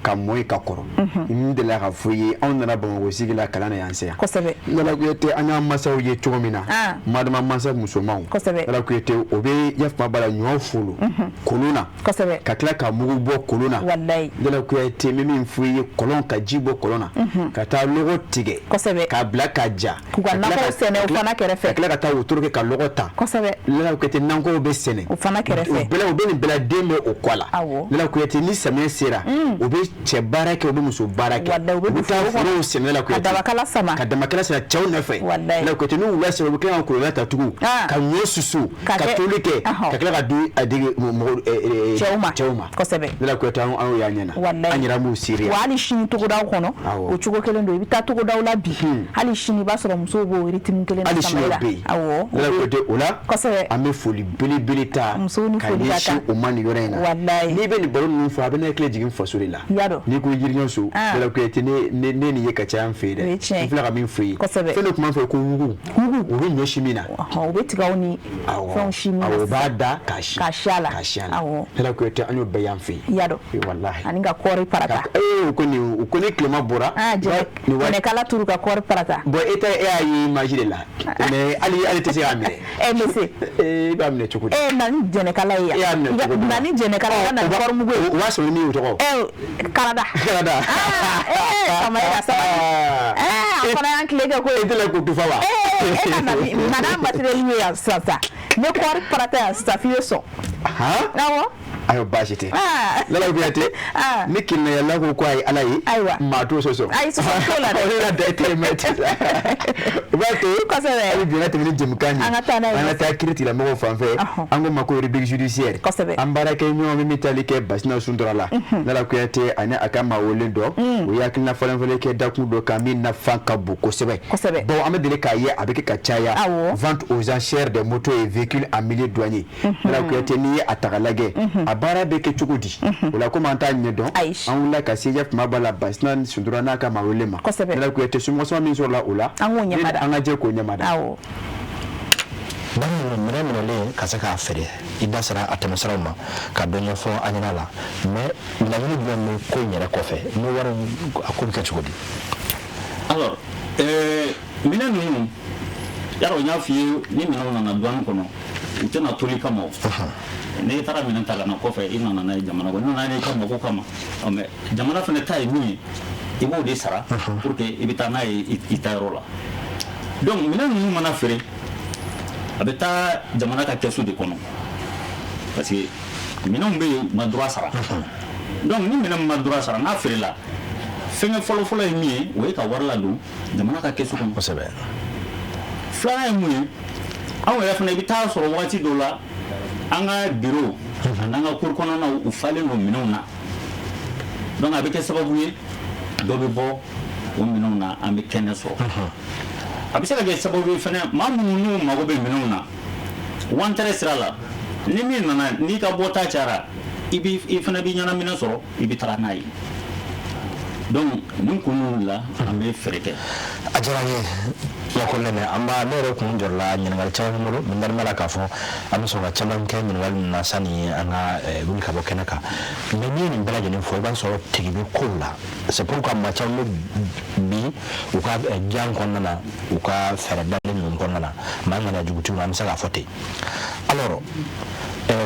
ka moy ka koro inde la ka fuyi on na ba wo sigila kala na yanse ko sebe Lala Kuyate anya masaw ye chomina madama masa muso maw Lala Kuyate obe yafa bala nyo fulu kolona ko sebe ka kila ka mugu bo kolona wallahi Lala Kuyate mimi fuyi kolon ka jibo kolona ka ta logo tige ko sebe ka blaka ja ku ga na ko sene o fana kerefe ka kila ka ta wotoro ka logo ta ko sebe Lala Kuyate nango be sene o fana kerefe bela o be ni bela demo o kwala Lala Kuyate ni samia sera o be che barake o be muso barake wallahi o be ta furo sene Lala Kuyate ka dama kala sera chaw na fe Lala Kuyate no wala se o be kan ko la ta tugu ka nyosusu ka tolike ka kila ka du adige chawma ko sebe Lala Kuyate an ya nyana anyira mu siria wali shini to godaw kono o chugo kelendo ibita to godaw la bi hali shini ba soro muso bo ritimi kelendo Samaira Lala Kuyate ola ko sebe ame foli bele ta muso ni foli ta o mani yorena wallahi ni be ni baro nu fa be na kle jigin fasuri la yado ni ko yirnyo so Lala Kuyate ne ni ye ka cha an fe de fla ka min fe fe no kuma fe ko wugu o be nyo shimina o be tiga oni fon shimina o ba da kashala Lala Kuyate anyo be yan fe yado wallahi aninga kori parata ko ni klema bora ni wane kala turu ka kori parata bo eta ayi majide la mais ali te se amire mc ba mne chuku nani jene kala ya nani jene kala na kori mugo wa so ni to Canada Samaira afana yankilege ko edele ko tufawa madame batele ya sasa ne kori parata ya safiyo so nawo ayo bashite Lala Kuyate ni kinna yalla ko ko ay alayi ma to so ay so ko la la de te met bato ko se ay bi na te ni jemkani ana ta kiriti la mo fanfe ango mako rubrique judiciaire ambara ke nyo mi metalike basna sundurala Lala Kuyate ana akama wolendo o yakina falan fele ke daku do kamin na fanka bu ko sebe bon amedele ka ye avec ka chaya vente aux enchères des motos et véhicules en milieu douanier Lala Kuyate ni atagalage a baara bɛ kɛ cogo di o la komi an t'a ɲɛdɔn an wulila ka se kuma b'a la Basina ni Suntura n'a ka maa wele ma ne la Kuyate somɔgɔsɔn min sɔrɔla o la an ka jɛ k'o ɲɛmada minɛ minɛlen ka se k'a feere I da sera a tɛmɛsiraw ma ka dɔ ɲɛfɔ an ɲɛna la mais laɲini jumɛn bɛ ko in yɛrɛ kɔfɛ ni wari a ko bɛ kɛ cogo di alors minɛ ninnu yarɔ n y'a f'i ye ni minɛnw nana douane kɔnɔ u tɛna toli kama o n'i taara minɛn ta ka na kɔfɛ I nana n'a ye jamana kɔnɔ n'i nana i ka mako kama mais jamana fana ta ye min ye I b'o de sara pour que I bɛ taa n'a ye I ta yɔrɔ la donc minɛn ninnu mana feere a bɛ taa jamana ka kɛsu de kɔnɔ parce que minɛnw bɛ yen ma droit sara donc ni minɛn ma droit sara n'a feerela fɛngɛ fɔlɔ-fɔlɔ ye min ye o ye ka wari ladon jamana ka kɛsu kɔnɔ kosɛbɛ filanan ye mun ye anw yɛrɛ fana I bɛ taa sɔrɔ wagati dɔw la an ka bureau an'an ka cour kɔnɔnaw u falen don minɛnw na donc a bɛ kɛ sababu ye dɔ bɛ bɔ o minɛnw na an bɛ kɛnɛ sɔrɔ a bɛ se ka kɛ sababu ye fana maa minnu n'u mago bɛ minɛnw na wantɛrɛ sira la ni min nana n'i ka bɔta cayara I fana bɛ ɲɛnaminɛ sɔrɔ I bɛ taga n'a ye donc nin kun ninnu la an bɛ fɛɛrɛ kɛ a diyara n ye Yakolɛnɛ an b'a ne yɛrɛ kun jɔrɔla ɲininkali caman bolo mais n dalen b'a la k'a fɔ an bɛ sɔrɔ ka caman kɛ ɲininkali ninnu na sani an ka wuli ka bɔ kɛnɛ kan mais n'i ye nin bɛɛ lajɛlen fɔ I b'a sɔrɔ tigi bɛ kow la c'est pourquoi maa caman bɛ bi u ka diyan kɔnɔna na u ka fɛɛrɛ dalen ninnu kɔnɔna na maa ŋaniya jugutigiw an bɛ se k'a fɔ ten alors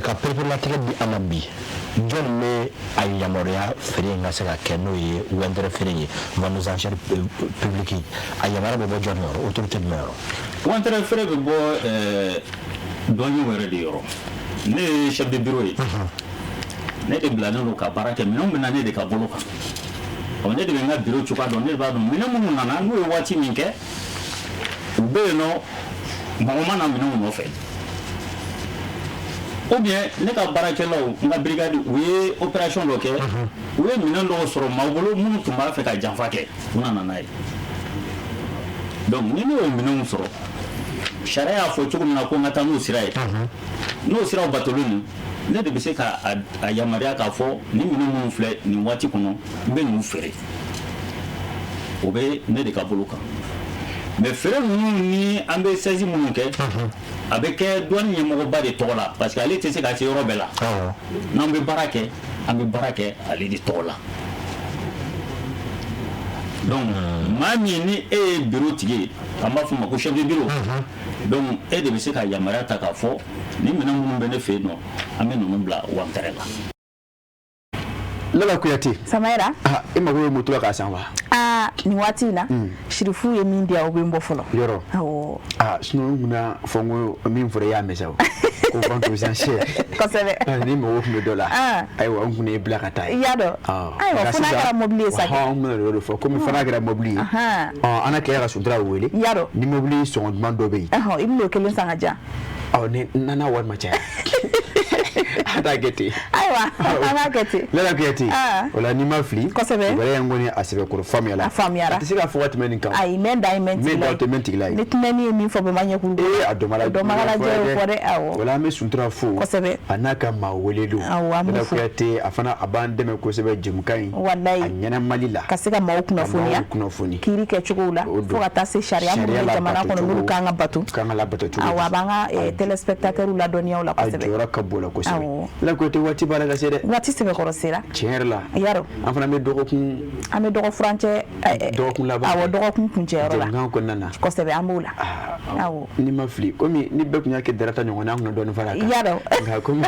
ka pereperelatigɛ di an ma bi jɔn bɛ a yamaruya feere in ka se ka kɛ n'o ye wɛntɛrɛ feere ye vente aux enchères publiques a yamaruya bɛ bɔ jɔn yɔrɔ autorité jumɛn yɔrɔ wɛntɛrɛ feere bɛ bɔ dɔnniw yɛrɛ de yɔrɔ ne ye chef de bureau ye ne de bilalen don ka baara kɛ minɛnw bɛ na ne de ka bolo kan ne de bɛ n ka bureau cogoya dɔn ne de b'a dɔn minɛn minnu nana n'u ye waati min kɛ u bɛ yen nɔ mɔgɔ ma na minɛnw nɔfɛ ou bien ne ka baarakɛlaw n ka brigade u ye opération dɔ kɛ u ye minɛn dɔw sɔrɔ maaw bolo minnu tun b'a fɛ ka janfa kɛ u nana n'a ye donc ni ne y'o minɛnw sɔrɔ sariya y'a fɔ cogo min na ko n ka taa n'o sira ye n'o siraw batolen ne de bɛ se ka a yamaruya k'a fɔ ni minɛn minnu filɛ nin waati kɔnɔ n bɛ ninnu feere o bɛ ne de ka bolo kan mais feere ninnu ni an bɛ saisi minnu kɛ a bɛ kɛ douane ɲɛmɔgɔba de tɔgɔ la parce que ale tɛ se ka se yɔrɔ bɛɛ la n'an bɛ baara kɛ an bɛ baara kɛ ale de tɔgɔ la donc maa min ni e ye bureau tigi ye an b'a fɔ o ma ko chef de bureau donc e de bɛ se ka yamaruya ta k'a fɔ ni minɛn minnu bɛ ne fɛ yen nɔ an bɛ ninnu bila wantɛrɛ la. Lala Kuyate Samaira e mago bɛ moto la k'a san wa nin waati in na sirifu ye min di yan o bɛ n bɔ fɔlɔ yɔrɔ sinon n kunna fɔ n ko min fɔra i y'a mɛn sa o ko vente aux enchères kosɛbɛ ni mago tun bɛ dɔ la ayiwa n kunna i bila ka taa i y'a dɔn ayiwa fo n'a kɛra mobili ye sa kɛ n bɛna o de fɔ komi fana kɛra mobili ye an na tila ka Suntura wele i y'a dɔn ni mobili sɔngɔ duman dɔ bɛ yen i bɛ n'o kelen san ka diyan ni nana wari ma caya ada gete aiwa ana gete Lala Kuyate wala ni ma fili kosɛbɛ wala yan ngoni asebe ko famiyala tɛ se ka fɔ waati min kan ai men diamond tigila ne tunani ye min fɔ bamanya kuru a dɔmala jɛ fɔ dɛ awɔ wala an bɛ Suntura fo kosɛbɛ a n'a ka maa wele don Lala Kuyate a fana a b'an dɛmɛ kosɛbɛ jɛmukan in wallahi a ɲɛnamali la ka se ka maaw kunnafoni kiri kɛ cogow la fo ka taa se sariya minnu bɛ jamana kɔnɔ n'olu kan ka bato awɔ a b'an ka téléspectateurs ladɔnniyaw la kosɛbɛ a jɔyɔrɔ ka bon la kosɛbɛ Lala Kuyate waati b'a la ka se dɛ waati sɛbɛkɔrɔ sera tiɲɛ yɛrɛ la yarɔ an fana bɛ dɔgɔ furancɛ dɔgɔkun laban awɔ dɔgɔkun kuncɛyɔrɔ la jɛmukan kɔnɔna na kosɛbɛ an b'o la awɔ ni ma fili komi ni bɛɛ tun y'a kɛ darata ɲɔgɔn na an kun dɔɔnin fara kan yarɔ nka komi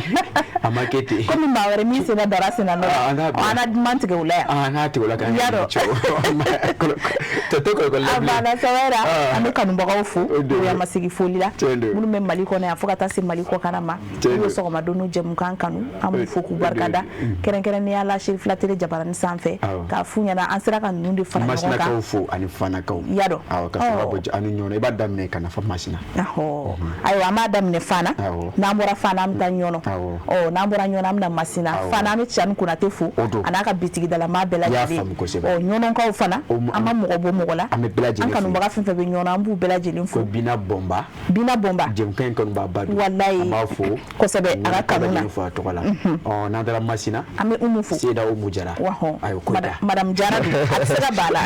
a ma kɛ ten komi maa wɛrɛ min sera dara senna nɔ an na duman tigɛ o la yan an n'a tigɛ o la kan yarɔ tɔtɔ kɔlɔkɔlɔ a banna Samaira an bɛ kanubagaw fo bonya ma sigi foli la minnu bɛ Mali kɔnɔ yan fo ka taa se Mali kɔkan ma n'u ye sɔgɔmadon jɛmukan kanu an b'u fo k'u barikada kɛrɛnkɛrɛnnenya la Chérif la télé jabaranin sanfɛ k'a f'u ɲɛna an sera ka ninnu de fara ɲɔgɔn kan Masinakaw fo ani Fanakaw i y'a dɔn awɔ ka sɔrɔ bɔ ani ɲɔnɔ i b'a daminɛ ka na fɔ Masina ayiwa an b'a daminɛ Fana n'an bɔra Fana an bɛ taa ɲɔnɔ n'an bɔra ɲɔnɔ an bɛ na Masina Fana an bɛ Tiyani Konate fo a n'a ka bitigidalamaa bɛɛ lajɛlen ɲɔnɔnkaw fana an ma mɔgɔ bɔ mɔgɔ la an kanubaga fɛn fɛn bɛ ɲɔnɔ an b'u bɛɛ lajɛlen fo Bina Bɔnba jɛmukan in kanuba ba don wallahi an b'a fo kosɛbɛ a ka kanu na fa to kala na dara masina ame umufu seda umu jara ayo ko madam jara atsega bala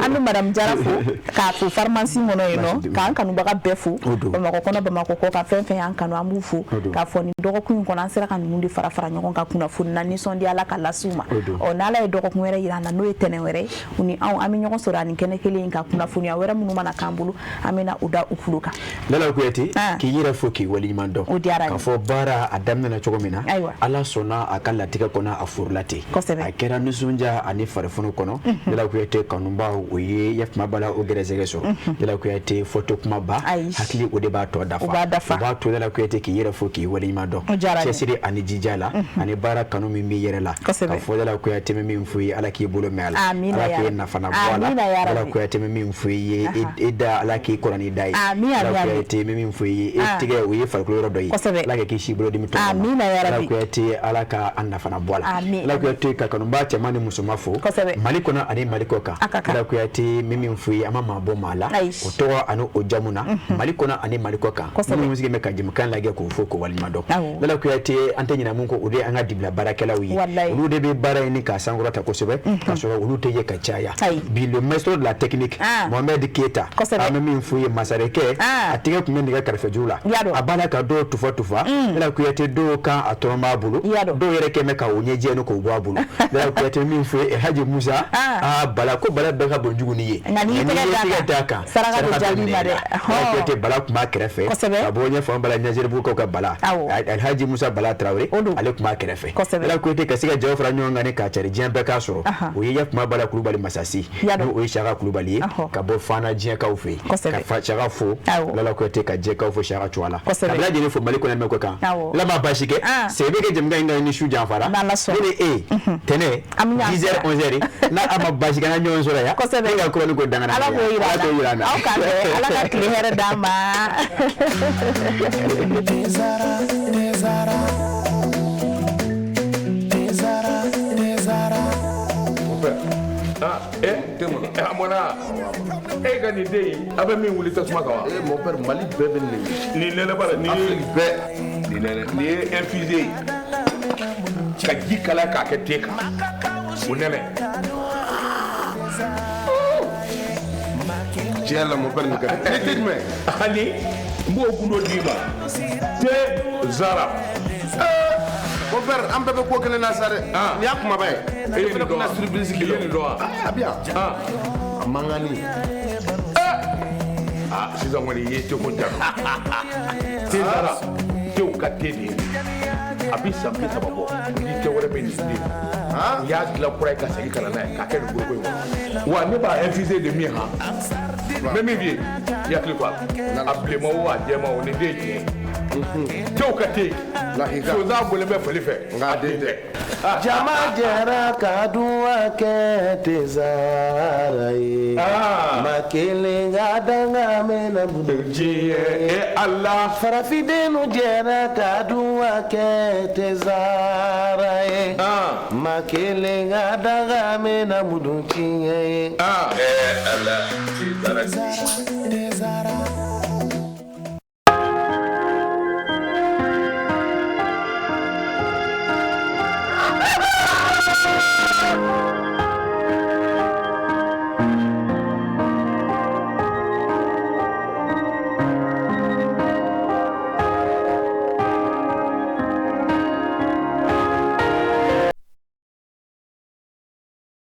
ame madam jara fu ka fu pharmacie mono ino ka kanu baga befu bamako kono bamako ko ka fen an kanu amufu ka foni dogo kun kono ansera kan mundi fara nyoko ka kuna fu na ni sondi ala kala suma o nala e dogo kun were yirana no etene were uni aw ami nyoko so rani kene kele ka kuna fu ni awera munu mana kambulu amena uda upuluka lala ko yati ki yira foki wali mando ka fo bara adamna na chogomina ala sona akala tika kona afurlati akera nusunja ani farfuno kono lala ko yati kanumba oye yafma bala o gerezege so lala ko yati foto kuma ba hakili o de ba to dafa ba to lala ko yati ki yira foki wali mando sesiri ani jijala ani bara kanu mi yerela ka fo lala ko yati mi mfuyi ala ki bolo mala ala ki nafana bola lala ko yati mi mfuyi ida ala ki korani dai lala ko yati mi mfuyi tige o ye farkulo do yi lala ki shibro di mito lala ko yati ala ka annafana bola lala ko yati ka kanu ba chamani musumafo maliko na ani maliko ka lala ko yati mi mfuyi ama mabo mala o to anu o jamuna maliko na ani maliko ka mu musige me ka jimkan lage ko foko wal mado lala ko yati antanyina munko ode anga dibla barakela wi ulu de be bara ni ka sangura ta ko sebe ka so ulu te ye ka chaya bi le maestro de la technique Mohamed Keita ama mi mfuyi masareke atige kumendi ka karfe jula abala ka do tufa lala ko yati do ka atoma bulu do yere ke me ka onyeje no ko bo bulu lala ko yati mi mfuyi Haji Musa bala ko bala be ka bonjugu ni ye ngani te daka saraka do jali mare ko te bala kuma krefe abonya fo bala nyazir bu ko ka bala Haji Musa bala Traoré ale kuma krefe lala ko te ka siga jofra nyonga ne ka chari jembe ka so o ye kuma bala kulubali masasi no o shaka kulubali ka bo fana jien ka ofe ka fa chara fo lala ko te ka je ka ofo shaka chwala bala jeni fo maliko na me ko kan la ma bashike sebe ke jemga inga ni shu janfara ni tene 10h 11h na ama bashike na nyon sura ya nga ko ko dangana ala ko yirana ala ka klihere dama amona gani dey abe min wuli tasuma ka wa mon père Mali bebe ni lele bara ni ni infusé ka jikala ka ke teka unene Tiens là mon père Nika. Dites-moi, Ali, moi kundo diba. Te Zara. Mon père, am bebe ko kele na sare. Ni akuma bae. E ni do na surprise ki ni do. Bien. Mangani. Sisan wani yete ko jara. Te Zara. Te o katedi. Abisa mbisa babo. Ni te wore be ni ndi. Ya gla kura ka sagi kana na ka ke go go. Wa ne ba infusé de mi ha. Même bien, il y a que quoi. Appelez-moi ou à on est dédié. Tu as caté. La higa. Vous me faire faire. Regardez. Jama jara kadua kete zarai. Makele gadanga mena buduji. Allah. Farafidenu jara kadua kete zarai. Makele gadanga mena buduji. Allah.